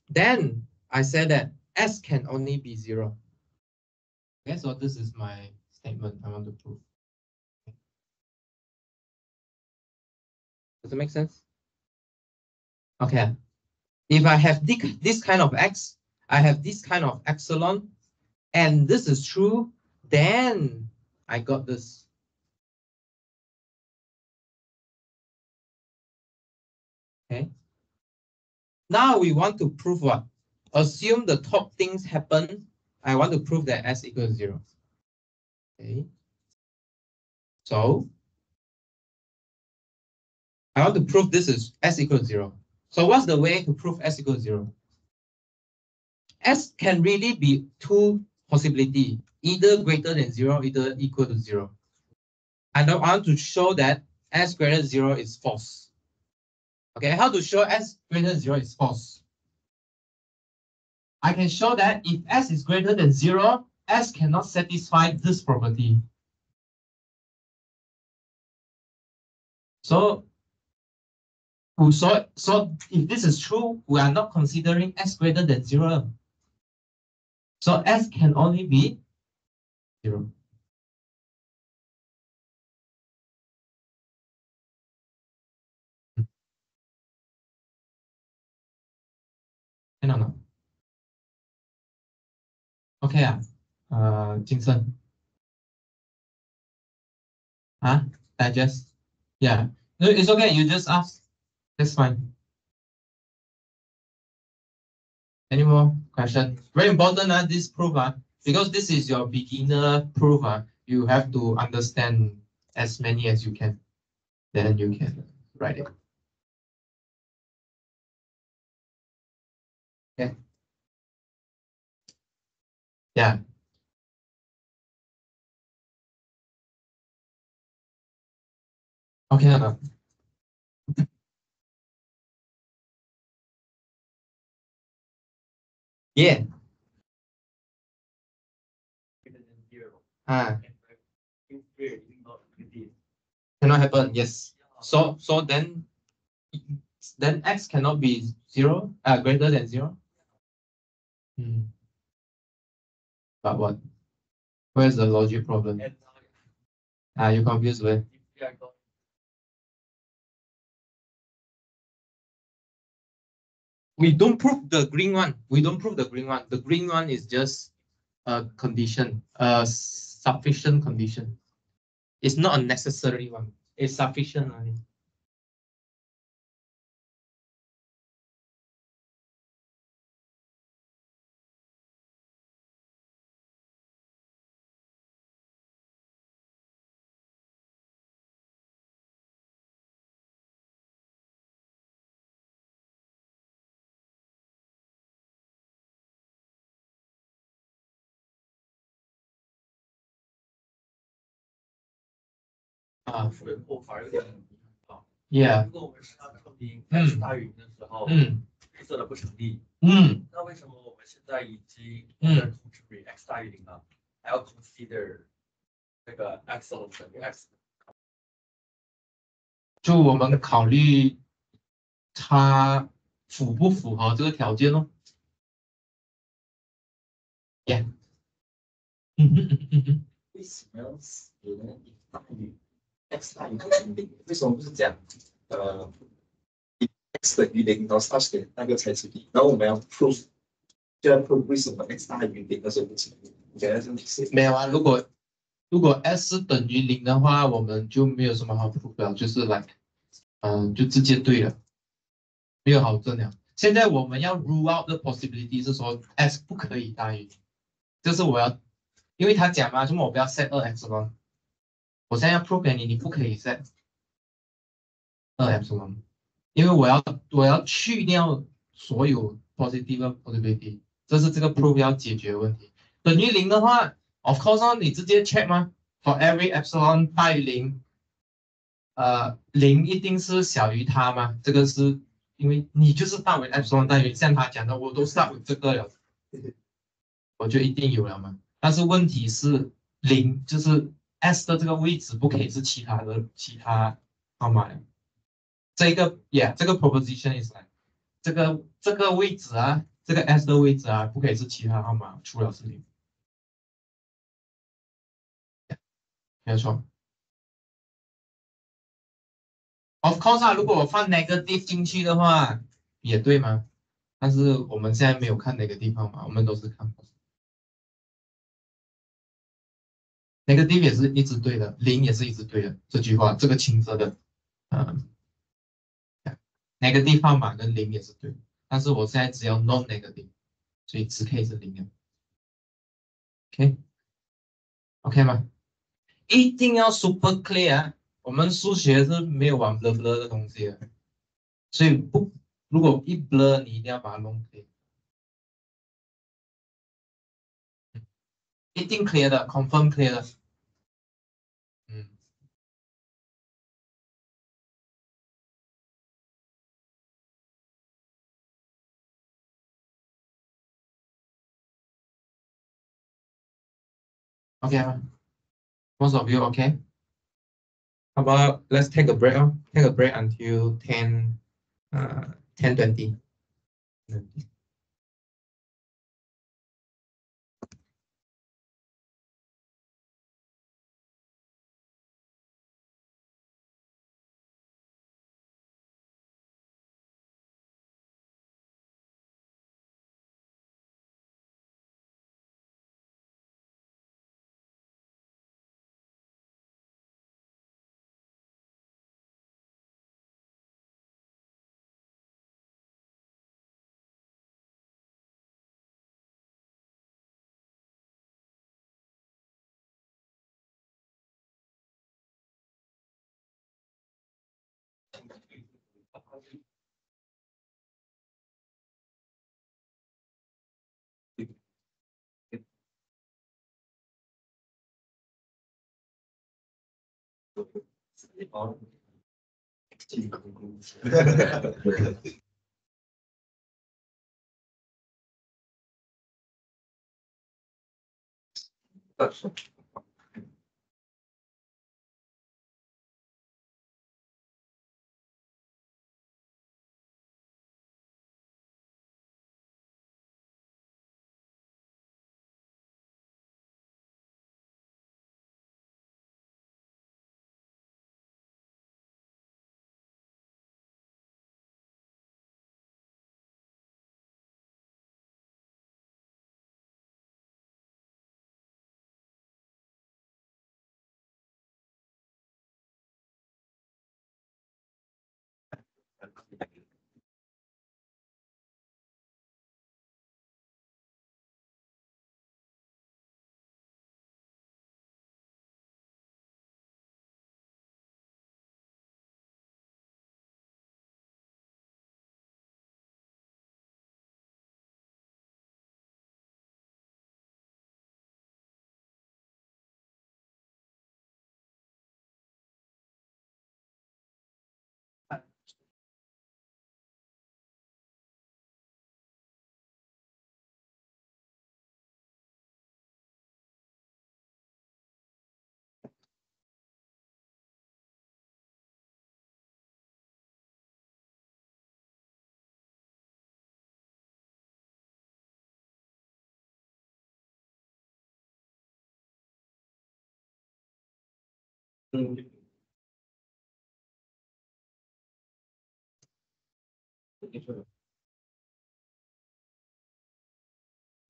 Then I said that s can only be 0. Okay, so this is my statement I want to prove. Does it make sense? Okay. If I have this kind of x, I have this kind of epsilon, and this is true, then I got this. Okay. Now we want to prove what? Assume the top things happen. I want to prove that s equals 0. Okay. So I want to prove this is s equals 0. So what's the way to prove s equals 0? S can really be two possibilities, either greater than 0, either equal to 0. And I want to show that s greater than 0 is false. Okay, how to show s greater than 0 is false? I can show that if s is greater than 0, s cannot satisfy this property. So if this is true, we are not considering s greater than 0. So s can only be 0. Can or not? Okay, Jing Shen. Digest. Yeah. No, it's okay. You just ask. That's fine. Any more question? Very important, this proof, because this is your beginner proof. You have to understand as many as you can. Then you can write it. Okay. Yeah. Okay. Yeah. Cannot happen. Yes. So then x cannot be 0, greater than 0. But what? Where's the logic problem? You confused with? We don't prove the green one. We don't prove the green one. The green one is just a condition, a sufficient condition. It's not a necessary one. It's sufficient. Yeah.
如果我们是要证明 x 大于0的时候，黑色的不成立。那为什么我们现在已经控制为 x 大于0了，还要 consider 那个 epsilon 等于 x？
就我们考虑它符不符合这个条件咯。Yeah。
为什么要死呢？大于 x 大于0，为什么不是讲x 等于0，然后 such 的那个才成立？然后我们要 prove， 就要 prove 为什么 x 大于0的时候不成立？你觉得这样子？
没有啊，如果 s 等于0的话，我们就没有什么好 prove 了，就是就直接对了，没有好证了。现在我们要 rule out the possibility 是说 s 不可以大于0，这是我要，因为他讲嘛，就我不要 set 2 epsilon，我现在要 prove 给你，你不可以 set 2epsilon，因为我要去掉所有 positive possibility，这是这个 proof 要解决的问题。等于0的话 ，of course 你直接 check 吗 ？For every epsilon 大于0，0一定是小于它吗？这个是因为你就是start with epsilon 大于，像他讲的，我都 start with 这个了，我就一定有了嘛。但是问题是0就是 S 的这个位置不可以是其他号码呀。这个 这个 proposition is like 这个位置啊，这个 S 的位置啊，不可以是其他号码，除了是0，没有错。Of course 啊，如果我放 negative 进去的话，也对吗？但是我们现在没有看negative号码，我们都是看 negative 也是一直对的，0也是一直对的。这句话，这个青色的，negative 号码跟0也是对的，但是我现在只要 non negative，所以只可以是0的。OK 吗？一定要 super clear 啊！我们数学是没有玩 blur blur 的东西的，所以如果一 blur，你一定要把它弄 clear，一定 clear 的，confirm clear 的。OK 吗？Most of you OK? How about let's take a break? Take a break until 10:20.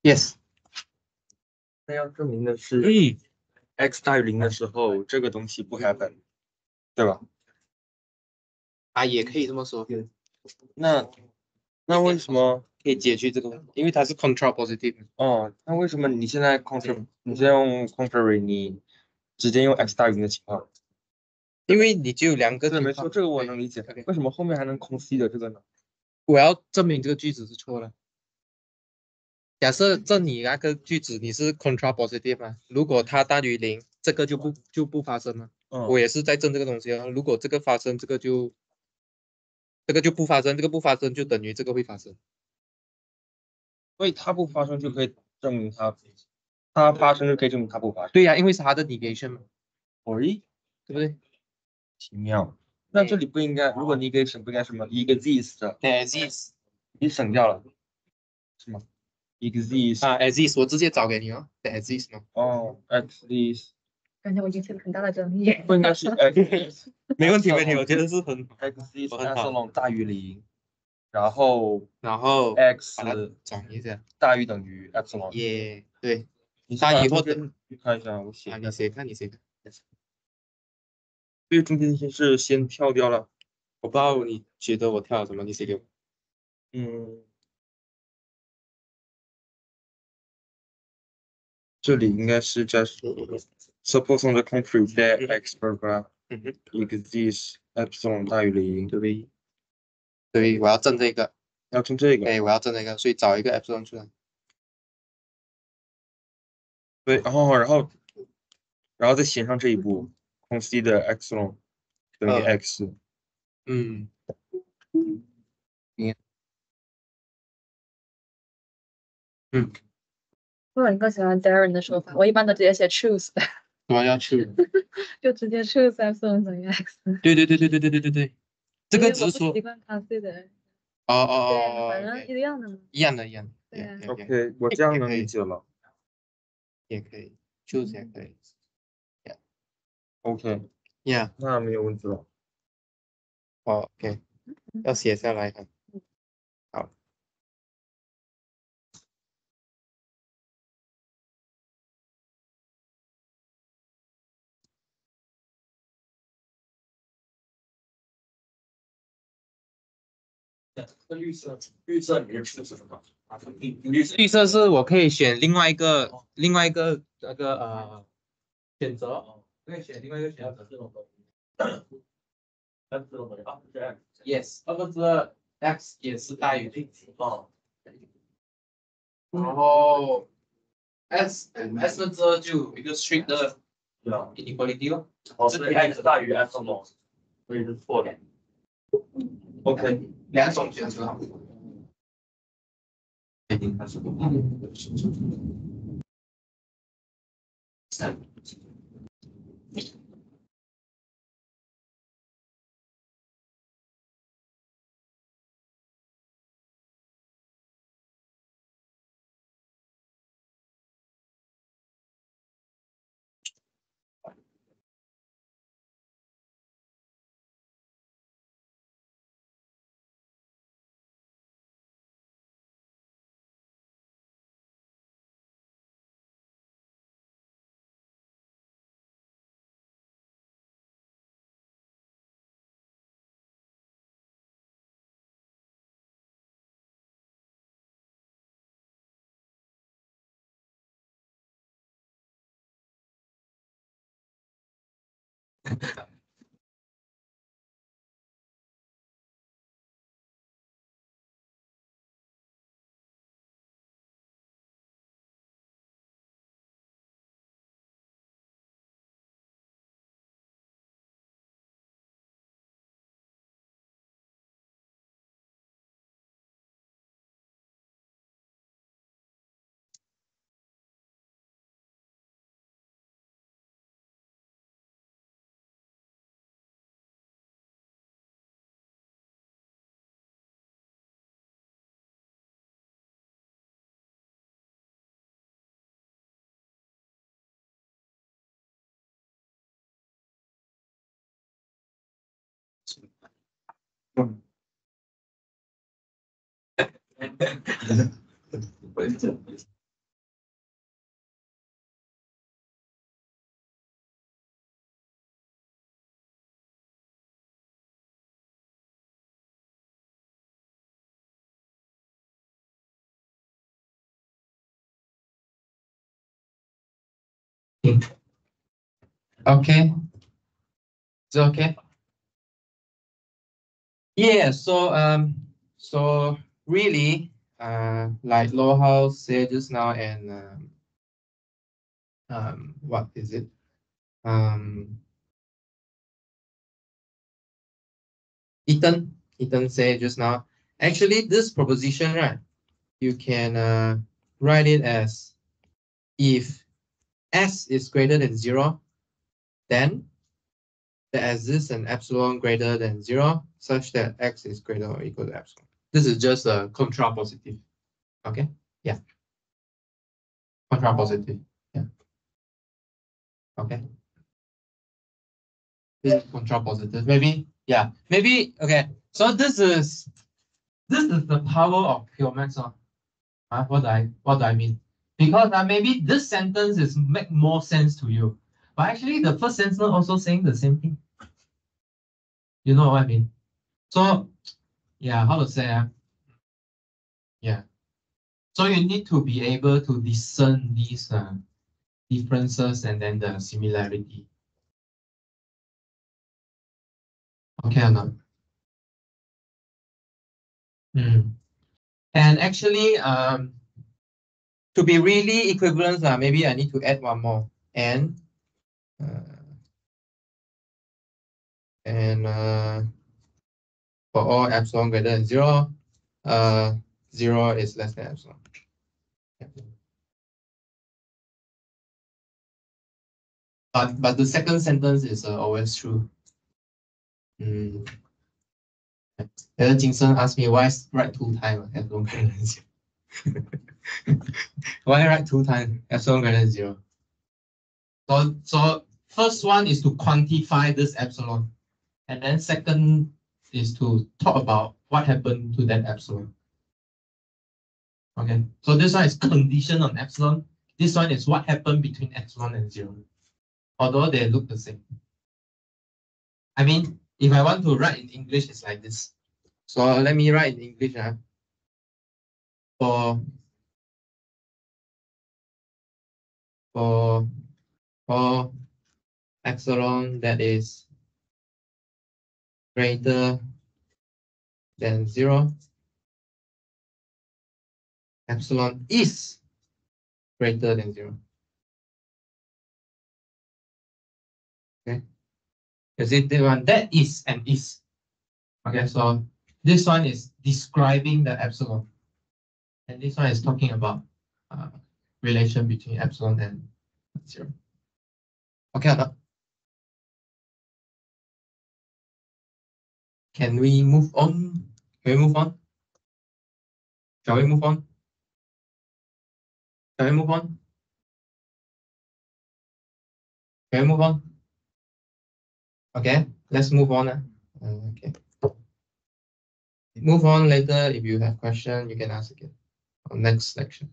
Yes.
那要证明的是，x 大于0的时候，这个东西不 happen，对吧？
也可以这么说。
那为什么？
可以解决这个问题，因为它是 control positive。
哦，那为什么你现在用 contrary，你
直接用 x 大于0的情况。
因为你就有两个情况。
对，没错，这个我能理解。为什么后面还能consider这个呢？
我要证明这个句子是错的。假设这你那个句子你是 contrapositive 嘛，如果它大于0，这个就不发生了。我也是在证这个东西啊。如果这个发生，这个就不发生，这个不发生就等于这个会发生。
所以它不发生就可以证明它发生就可以证明它不发生。
对呀、因为是它的 negation 嘛，
对
不对？
奇妙。那这里不应该，如果 negation 不应该什么 exist 的
exist
你省掉了，是吗 ？exist
啊 exist 我直接找给你哦 exist 嘛。
哦 exist
感觉我引起了很大的争议。
不应该是 exist
没问题，我觉得是很
exist
很好
epsilon 大于0，然后 x
把它转一下，
大于等于 epsilon。
也对。
你
它以后
的看一下，我写
啊，
一下。
你谁看？
这个中间形式先跳掉了。
我不知道你觉得我跳了什么，你写给我。
这里应该是在 suppose on the concrete that x paragraph exists epsilon 大于0。
对，我要证这个。
要证这个。
对，我要证这个，所以找一个 epsilon 出来。
对，然后再写上这一步 consider epsilon 等于 x。
我更喜欢 Darren 的说法，我一般都直接写 choose，
我要去。
就直接 choose epsilon 等于 x。
对，这个只是说
我不习惯 consider。
哦，
反正一样的嘛。
一样的。
对啊。
OK， 我这样能理解了。
也可以，choose 也可以。
OK， 那没有问题了。
OK， 要写下来看。好。
绿色你是 choose 什么？
绿色是我可以选另外一个那个选择，可以选另外一个选择。Yes， 二分之二 x 也是大于0。然后 s 分之二就一个 strict 的 inequality 咯。
是 x 大于 epsilon， 所以是错的。
OK，
两种选择。Okay. Is it okay? Yeah, so really, like Lowhouse said just now, and what is it? Ethan said just now. Actually, this proposition, right? You can write it as if s is greater than 0, then there exists an epsilon greater than 0, such that x is greater or equal to epsilon. This is just a contrapositive. Okay? Yeah. Contrapositive. Yeah. Okay. This is contrapositive. Maybe, yeah. Maybe, okay. So this is the power of pure maths. What do I mean? Because maybe this sentence is make more sense to you. But actually the first sentence also saying the same thing. You know what I mean? So yeah, how to say? Yeah. So you need to be able to discern these differences and then the similarity. Okay or not? And actually, to be really equivalent, maybe I need to add one more. And for all epsilon greater than 0, 0 is less than epsilon. But the second sentence is always true. Jinsen asked me why write 2 times epsilon greater than 0. Why write 2 times epsilon greater than 0? So first one is to quantify this epsilon, and then second is to talk about what happened to that epsilon. Okay, so this one is condition on epsilon. This one is what happened between epsilon and 0, although they look the same. I mean, if I want to write in English, it's like this. So let me write in English. For epsilon that is greater than 0, epsilon is greater than 0. Okay, you see the one that is and is. Okay, so this one is describing the epsilon, and this one is talking about relation between epsilon and 0. Okay, can we move on? Can we move on? Shall we move on? Shall we move on? Can we move on? Okay, let's move on. Okay. Move on later. If you have question, you can ask again on next section.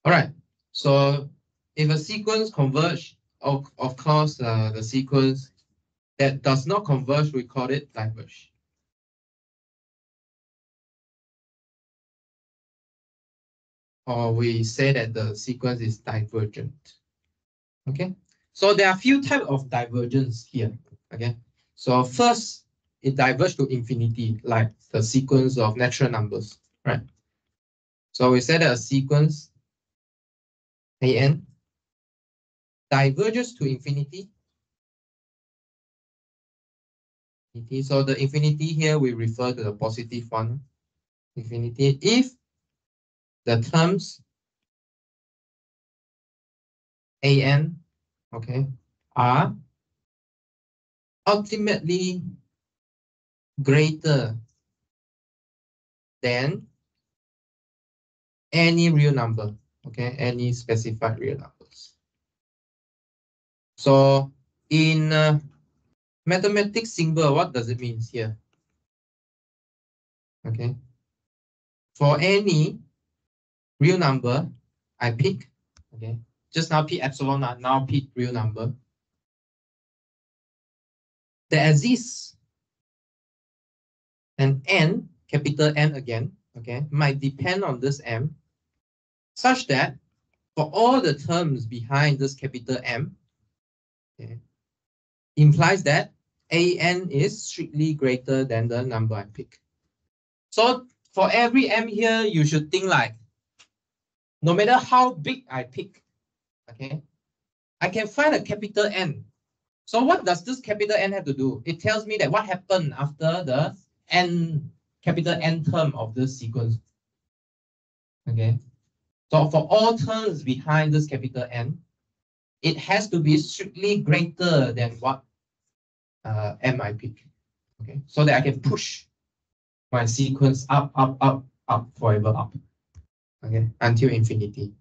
All right. So if a sequence converge, of course, the sequence that does not converge, we call it diverge. Or we say that the sequence is divergent. Okay. So there are a few types of divergence here. Okay. So first, it diverges to infinity, like the sequence of natural numbers, right? So we said that a sequence an diverges to infinity. So the infinity here, we refer to the positive one. Infinity if the terms an, okay, are ultimately greater than any real number, okay, any specified real numbers. So in mathematics symbol, what does it mean here? Okay, for any real number, I pick, okay, just now pick epsilon, now pick real number. There exists an n, capital N again, okay, might depend on this m, such that for all the terms behind this capital M, Okay. Implies that AN is strictly greater than the number I pick. So for every M here, you should think like, no matter how big I pick, okay, I can find a capital N. So what does this capital N have to do? It tells me that what happened after the N, capital N term of this sequence. Okay. So for all terms behind this capital N, it has to be strictly greater than what M I pick. Okay. So that I can push my sequence up, up, up, up, forever up. Okay. Until infinity.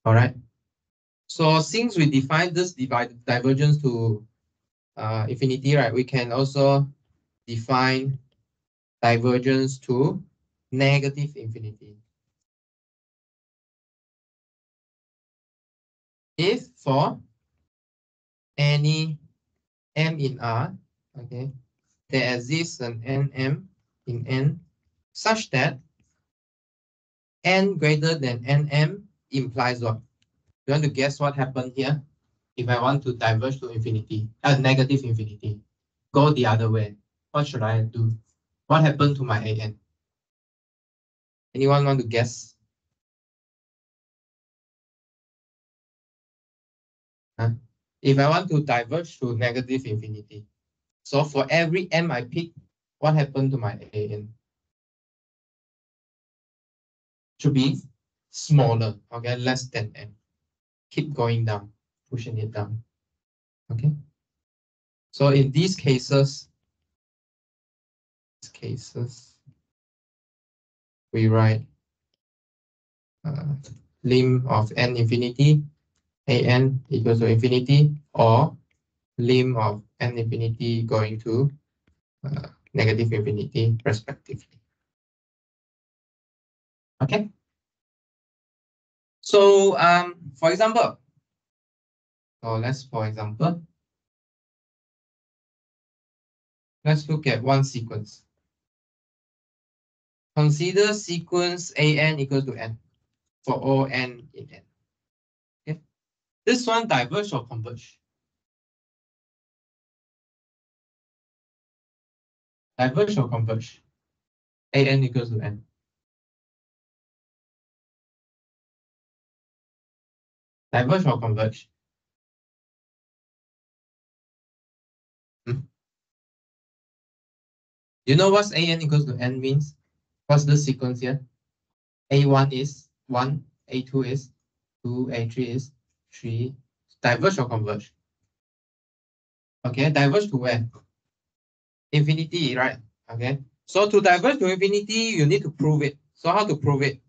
All right. So since we define this divergence to infinity, right, we can also define divergence to negative infinity. If for any M in R, okay, there exists an NM in N such that N greater than NM implies what? You want to guess what happened here? If I want to diverge to infinity, negative infinity, go the other way. What should I do? What happened to my AN? Anyone want to guess? Huh? If I want to diverge to negative infinity, so for every M I pick, what happened to my AN? Should be smaller, okay, less than M. Keep going down, pushing it down, okay? So in these cases, we write lim of N infinity, AN equals to infinity, or lim of N infinity going to negative infinity respectively. Okay. So for example, let's look at one sequence. Consider sequence AN equals to N for all N in N. Okay. This one diverge or converge? Diverge or converge? AN equals to N. Diverge or converge? You know what AN equals to N means? What's the sequence here? A1 is 1, A2 is 2, A3 is 3. Diverge or converge? Okay, diverge to where? Infinity, right? Okay. So to diverge to infinity, you need to prove it. So how to prove it?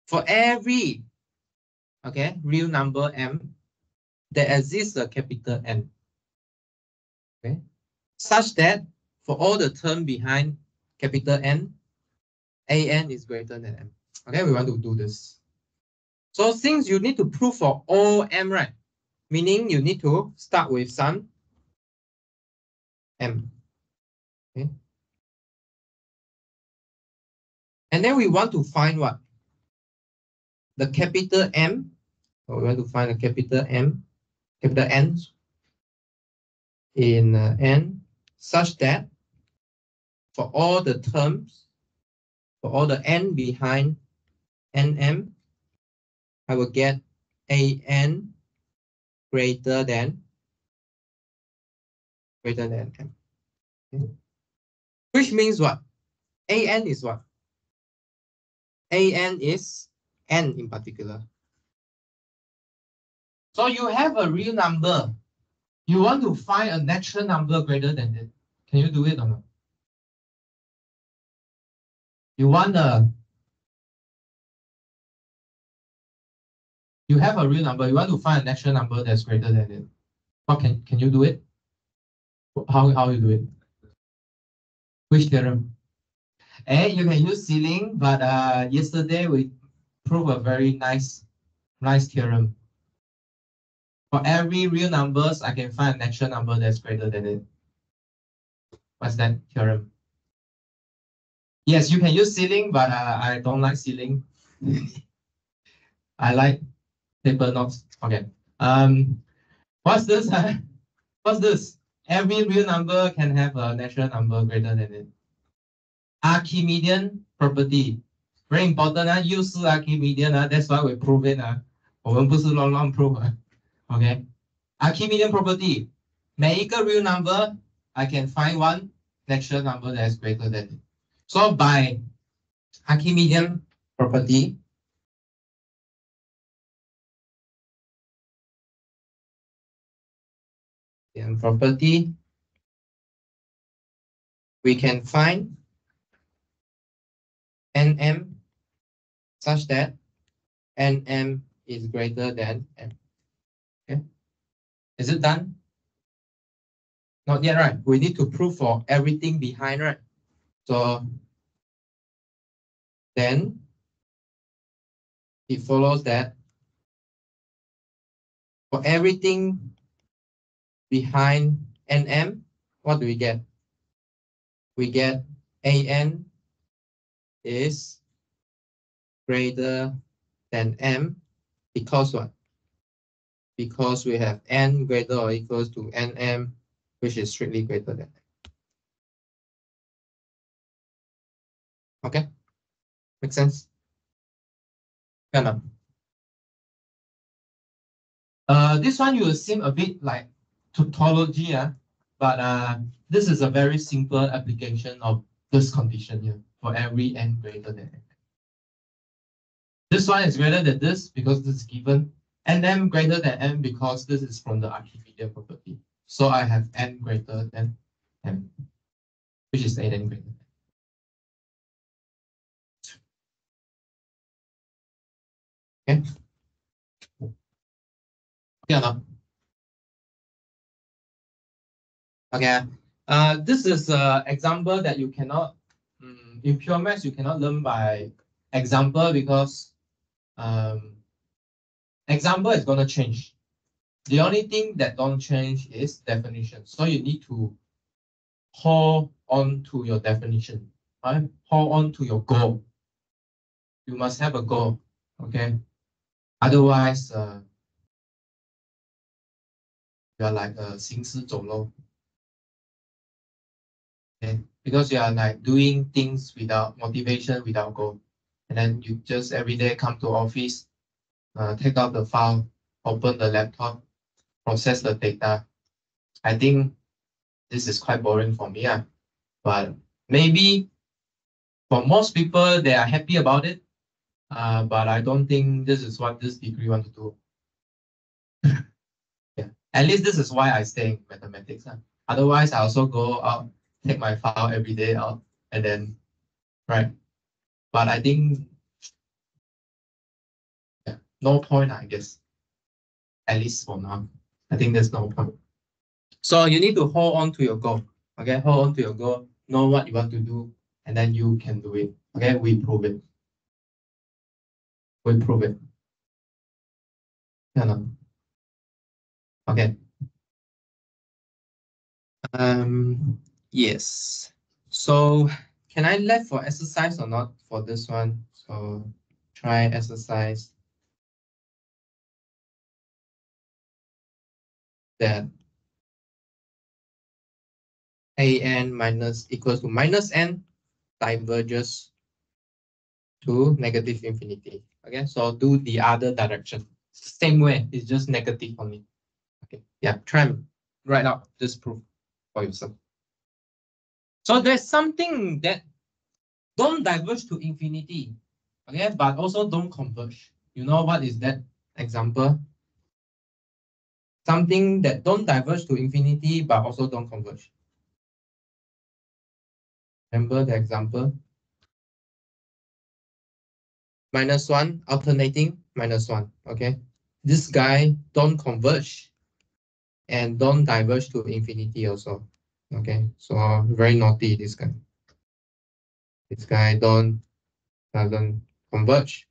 For every, okay, real number M, there exists a capital N. Okay. Such that for all the term behind capital N, AN is greater than M. Okay, we want to do this. So since you need to prove for all M, right? Meaning you need to start with some M. Okay. And then we want to find what? The capital M. So we want to find a capital M, capital N in N such that for all the terms, for all the N behind NM, I will get AN greater than M. Okay. Which means what? AN is what? AN is N in particular. So you have a real number. You want to find a natural number greater than it. Can you do it or not? You have a real number. You want to find a natural number that's greater than it. What can you do it? How you do it? Which theorem? You can use ceiling, but yesterday we proved a very nice theorem. For every real numbers, I can find a natural number that's greater than it. What's that theorem? Yes, you can use ceiling, but I don't like ceiling. I like paper notes. Okay. What's this? What's this? Every real number can have a natural number greater than it. Archimedean property. Very important. 又是 Archimedean. That's why we prove it. 我们不是乱 prove. Okay. Archimedean property. 每一个 real number, I can find one natural number that is greater than it. So by Archimedean property, we can find Nm such that Nm is greater than M. Okay. Is it done? Not yet, right? We need to prove for everything behind, right? So then it follows that for everything behind Nm, what do we get? We get An is greater than M because what? Because we have N greater or equals to Nm, which is strictly greater than M. Okay? Make sense? Kind of. This one will seem a bit like tautology, but this is a very simple application of this condition here for every n greater than n. This one is greater than this because this is given, and m greater than m because this is from the Archimedean property. So I have n greater than m, which is n greater than. Okay. Okay or not? Okay. This is an example that you cannot, in pure maths, you cannot learn by example because example is going to change. The only thing that don't change is definition. So you need to hold on to your definition, right? Hold on to your goal. You must have a goal, okay? Otherwise, you are like a 行尸走肉. Okay? Because you are like doing things without motivation, without goal. And then you just every day come to office, take out the file, open the laptop, process the data. I think this is quite boring for me, but maybe for most people, they are happy about it. But I don't think this is what this degree want to do. Yeah, at least this is why I stay in mathematics. Otherwise, I also go out, take my file every day out, and then, right? But I think, yeah, no point, I guess. At least for now, I think there's no point. So you need to hold on to your goal. Okay, hold on to your goal, know what you want to do, and then you can do it. Okay, we prove it. We prove it. Yeah, okay. Yes. So can I left for exercise or not for this one? So try exercise that an minus equals to minus n diverges to negative infinity. Okay, so do the other direction. Same way, it's just negative only. Okay, yeah, try right out this proof for yourself. So there's something that don't diverge to infinity, okay, but also don't converge. You know what is that example? Something that don't diverge to infinity, but also don't converge. Remember the example? Minus 1, alternating, minus 1, okay? This guy don't converge and don't diverge to infinity also, okay? So very naughty, this guy. This guy doesn't converge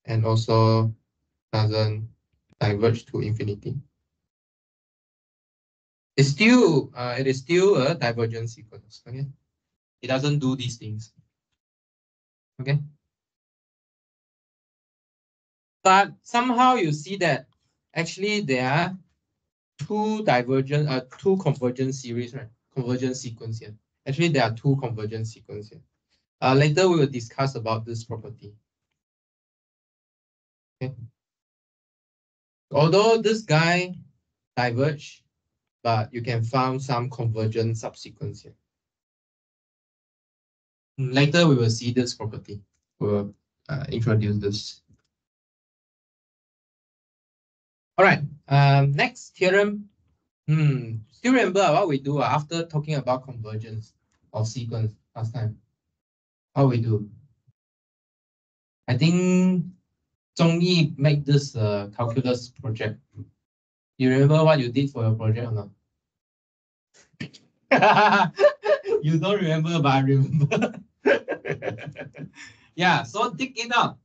and also doesn't diverge to infinity. It is still a divergence sequence, okay? It doesn't do these things, okay? But somehow you see that actually there are two convergent series, right? Convergent sequence here. Actually, there are two convergent sequence here. Later we will discuss about this property. Okay. Although this guy diverge, but you can find some convergent subsequence here. Later we will see this property. We will introduce this. All right. Next theorem. Still remember what we do after talking about convergence of sequence last time? What we do? I think Zhongyi make this calculus project. You remember what you did for your project or not? You don't remember, but I remember. Yeah, so dig it out.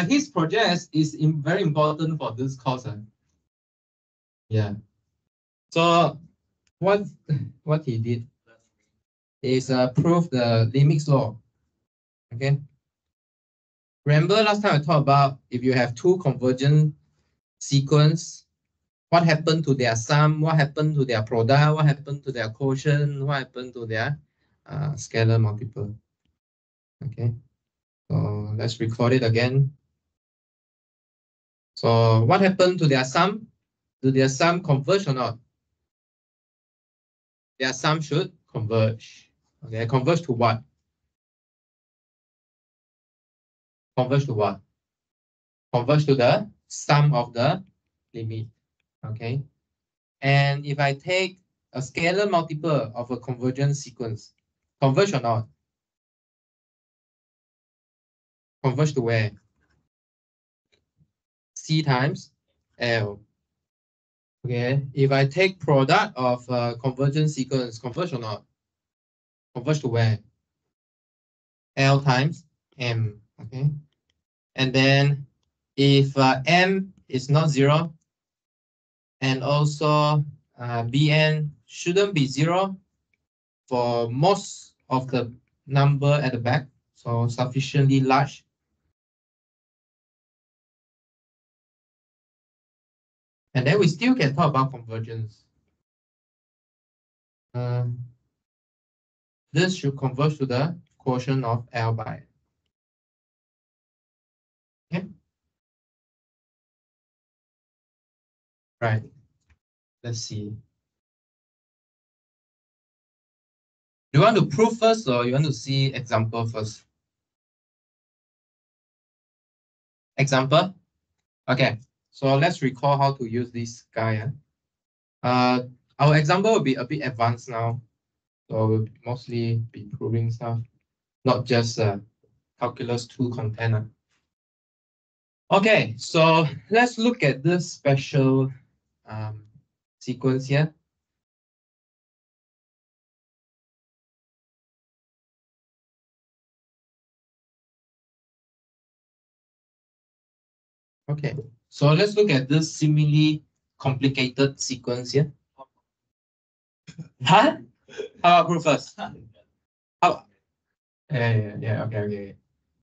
His project is very important for this course. Yeah. So what he did is prove the limits law. Okay. Remember last time I talked about if you have two convergent sequence, what happened to their sum, what happened to their product, what happened to their quotient, what happened to their scalar multiple. Okay. So let's record it again. So what happened to their sum? Do their sum converge or not? Their sum should converge. Okay, converge to what? Converge to what? Converge to the sum of the limit. Okay. And if I take a scalar multiple of a convergent sequence, converge or not? Converge to where? C times L. Okay. If I take product of a convergent sequence, converge or not? Converge to where? L times M. Okay. And then if M is not 0, and also Bn shouldn't be 0 for most of the number at the back, so sufficiently large. And then we still can talk about convergence. This should converge to the quotient of L by N. Okay. Right. Let's see. Do you want to prove first or you want to see example first? Example? Okay. So let's recall how to use this guy. Our example will be a bit advanced now. So we'll mostly be proving stuff, not just calculus 2 content. Okay, so let's look at this special sequence here. Okay, so let's look at this seemingly complicated sequence here. Huh? How about proof first? How? Yeah, okay.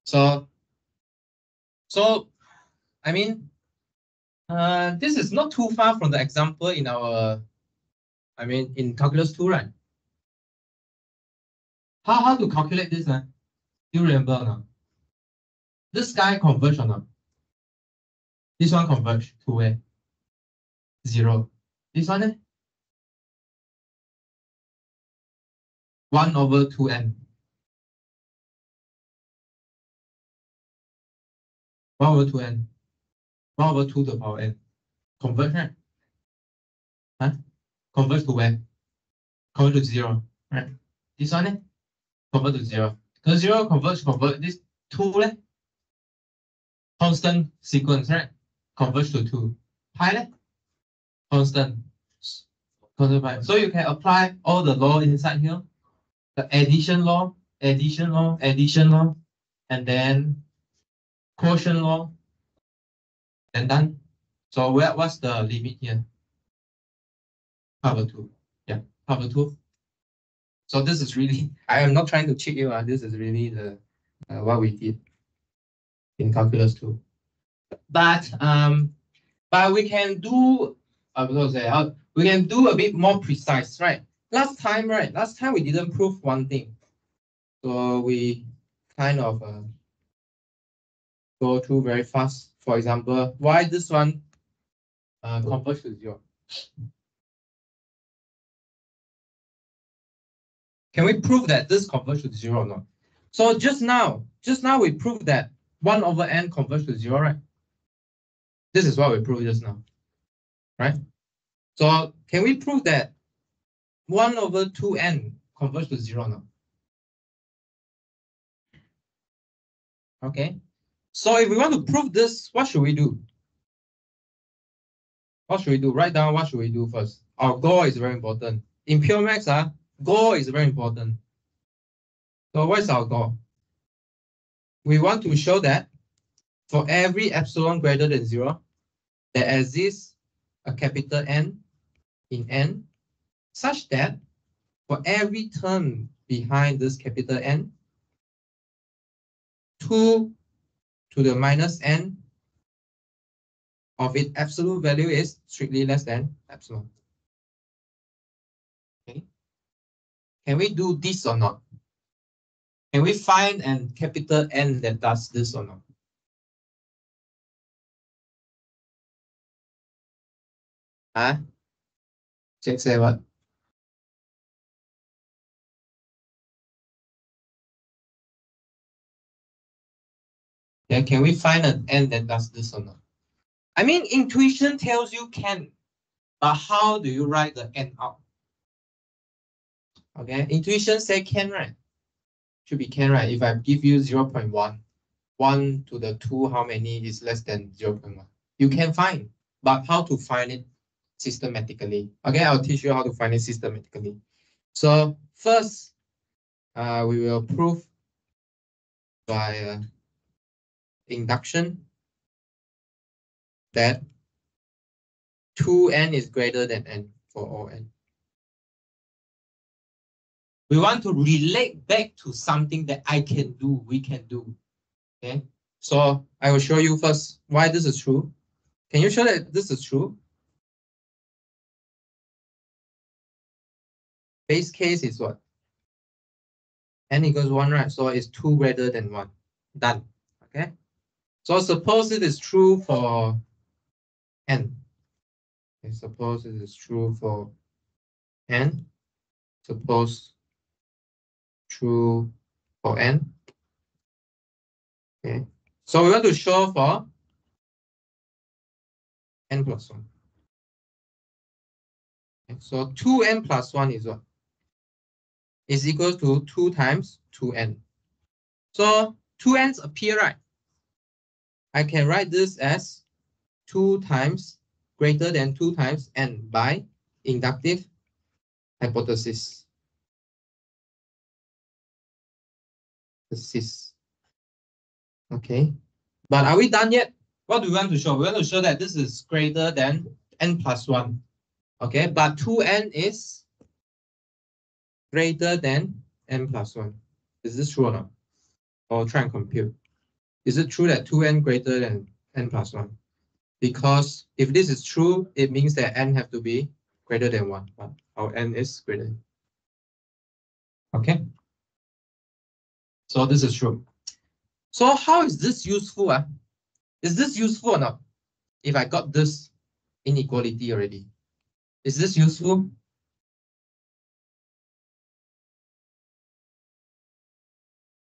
So I mean, this is not too far from the example in our, in calculus 2, right? How to calculate this? Do you remember or not? This guy converge or not? This one converge to where? 0. This one, 1 over 2n. 1 over 2n. 1 over 2 to the power n. Converge, right? Huh? Converge to where? Converge to 0, right? This one, convert to 0. Because 0 converge. This 2, constant sequence, right? Converge to 2. Pi, constant. Constant pi. So you can apply all the law inside here. The addition law, and then quotient law, and done. So what's the limit here? Power 2. Yeah, power 2. So this is really, I am not trying to cheat you. This is really the what we did in calculus 2. But we can do we can do a bit more precise, right? Last time we didn't prove one thing, so we kind of go through very fast. For example, why this one converge to 0? Can we prove that this converge to 0 or not? So just now we proved that 1 over n converge to 0, right? This is what we proved just now, right? So can we prove that 1 over 2n converge to 0 now? Okay. So if we want to prove this, what should we do? What should we do? Write down what should we do first. Our goal is very important. In pure maths, goal is very important. So what is our goal? We want to show that for every epsilon greater than 0, there exists a capital N in N, such that for every term behind this capital N, 2 to the minus n of its absolute value is strictly less than epsilon. Okay. Can we do this or not? Can we find a capital N that does this or not? Check say what? Yeah, can we find an N that does this or not? I mean, intuition tells you can, but how do you write the N out? Okay, intuition say can, right? Should be can, right? If I give you 0.1, 1 to the 2, how many is less than 0.1? You can find, but how to find it systematically? Okay, I'll teach you how to find it systematically. So first, we will prove by induction that 2n is greater than n for all n. We want to relate back to something that I can do, we can do. Okay, so I will show you first why this is true. Can you show that this is true? Base case is what? N equals 1, right? So it's 2 greater than 1. Done. Okay. So suppose it is true for n. Okay, suppose it is true for n. Suppose true for n. Okay. So we want to show for n plus 1. Okay. So 2n plus 1 is what? Is equal to 2 times 2n. So 2n's appear, right? I can write this as 2 times greater than 2 times n by inductive hypothesis. Okay, but are we done yet? What do we want to show? We want to show that this is greater than n plus 1. Okay, but 2n is greater than n plus 1. Is this true or not? Or try and compute. Is it true that 2n greater than n plus 1? Because if this is true, it means that n have to be greater than 1. But our n is greater. Okay. So this is true. So how is this useful? Is this useful or not? If I got this inequality already, is this useful?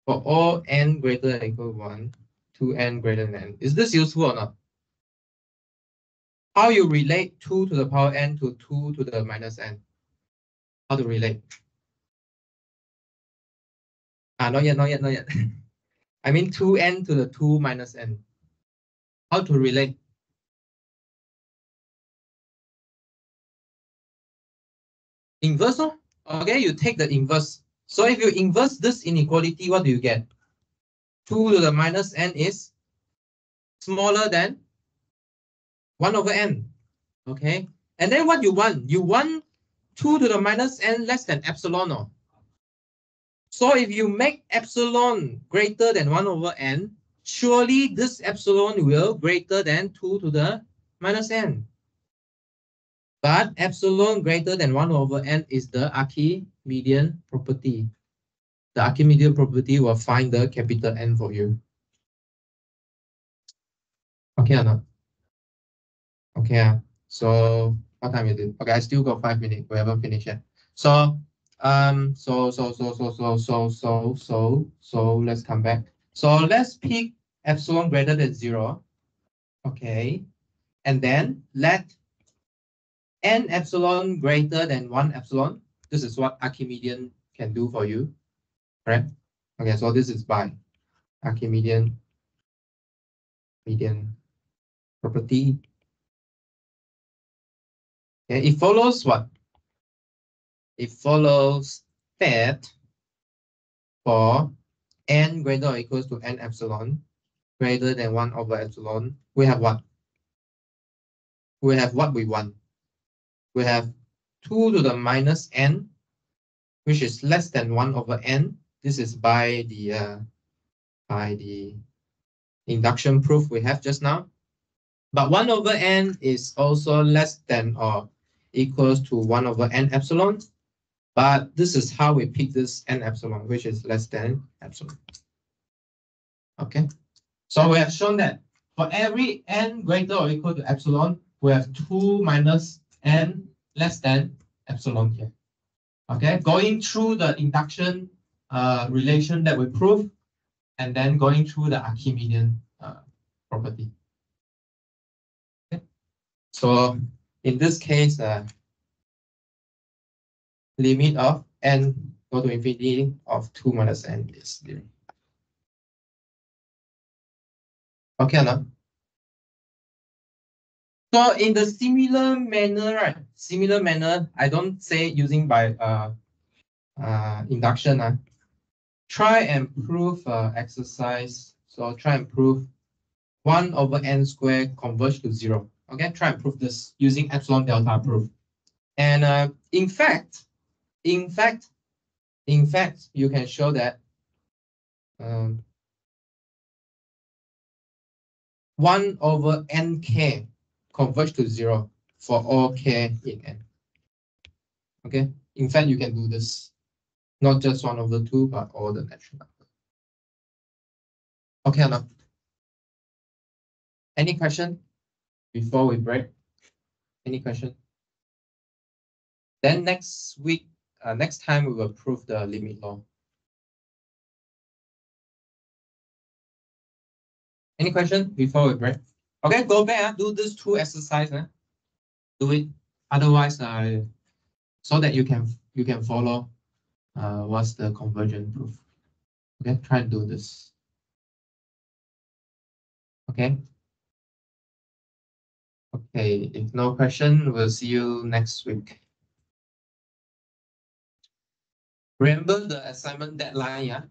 For all n greater than or equal to 1, 2n greater than n. Is this useful or not? How you relate 2 to the power n to 2 to the minus n? How to relate? Not yet. I mean 2n to the 2 minus n. How to relate? Inverse, okay, you take the inverse. So if you inverse this inequality, what do you get? 2 to the minus n is smaller than 1 over n. Okay, and then what you want? You want 2 to the minus n less than epsilon. So if you make epsilon greater than 1 over n, surely this epsilon will greater than 2 to the minus n. But epsilon greater than 1 over n is the Archimedean property. The Archimedean property will find the capital N for you. Okay or not? Okay. So what time is it? Okay, I still got 5 minutes. We haven't finished yet. So let's come back. So let's pick epsilon greater than 0. Okay. And then let n epsilon greater than 1 epsilon. This is what Archimedean can do for you. Right? Okay, so this is by Archimedean property. Okay, it follows what? It follows that for n greater or equals to n epsilon greater than 1 over epsilon, we have what? We have what we want. We have 2 to the minus n, which is less than 1 over n. This is by the induction proof we have just now. But 1 over n is also less than or equals to 1 over n epsilon. But this is how we pick this n epsilon, which is less than epsilon. Okay. So we have shown that for every n greater or equal to epsilon, we have 2 minus n less than epsilon here. Okay. Going through the induction relation that we proved, and then going through the Archimedean property. Okay. So in this case, limit of n go to infinity of 2 minus n is 0. Okay, no? So in the similar manner, right? Similar manner, I don't say using by induction. Try and prove exercise. So try and prove 1 over n squared converge to 0. Okay, try and prove this using epsilon delta proof. And in fact, you can show that 1 over nk converge to 0 for all k in n. Okay, in fact, you can do this, not just 1 over 2, but all the natural numbers. Okay, enough. Any question before we break? Any question? Then next week, next time we will prove the limit law. Any question before we break? Okay, go back, do this 2 exercises. Do it. Otherwise, so that you can follow what's the convergent proof. Okay, try and do this. Okay. Okay, if no question, we'll see you next week. Remember the assignment deadline, yeah?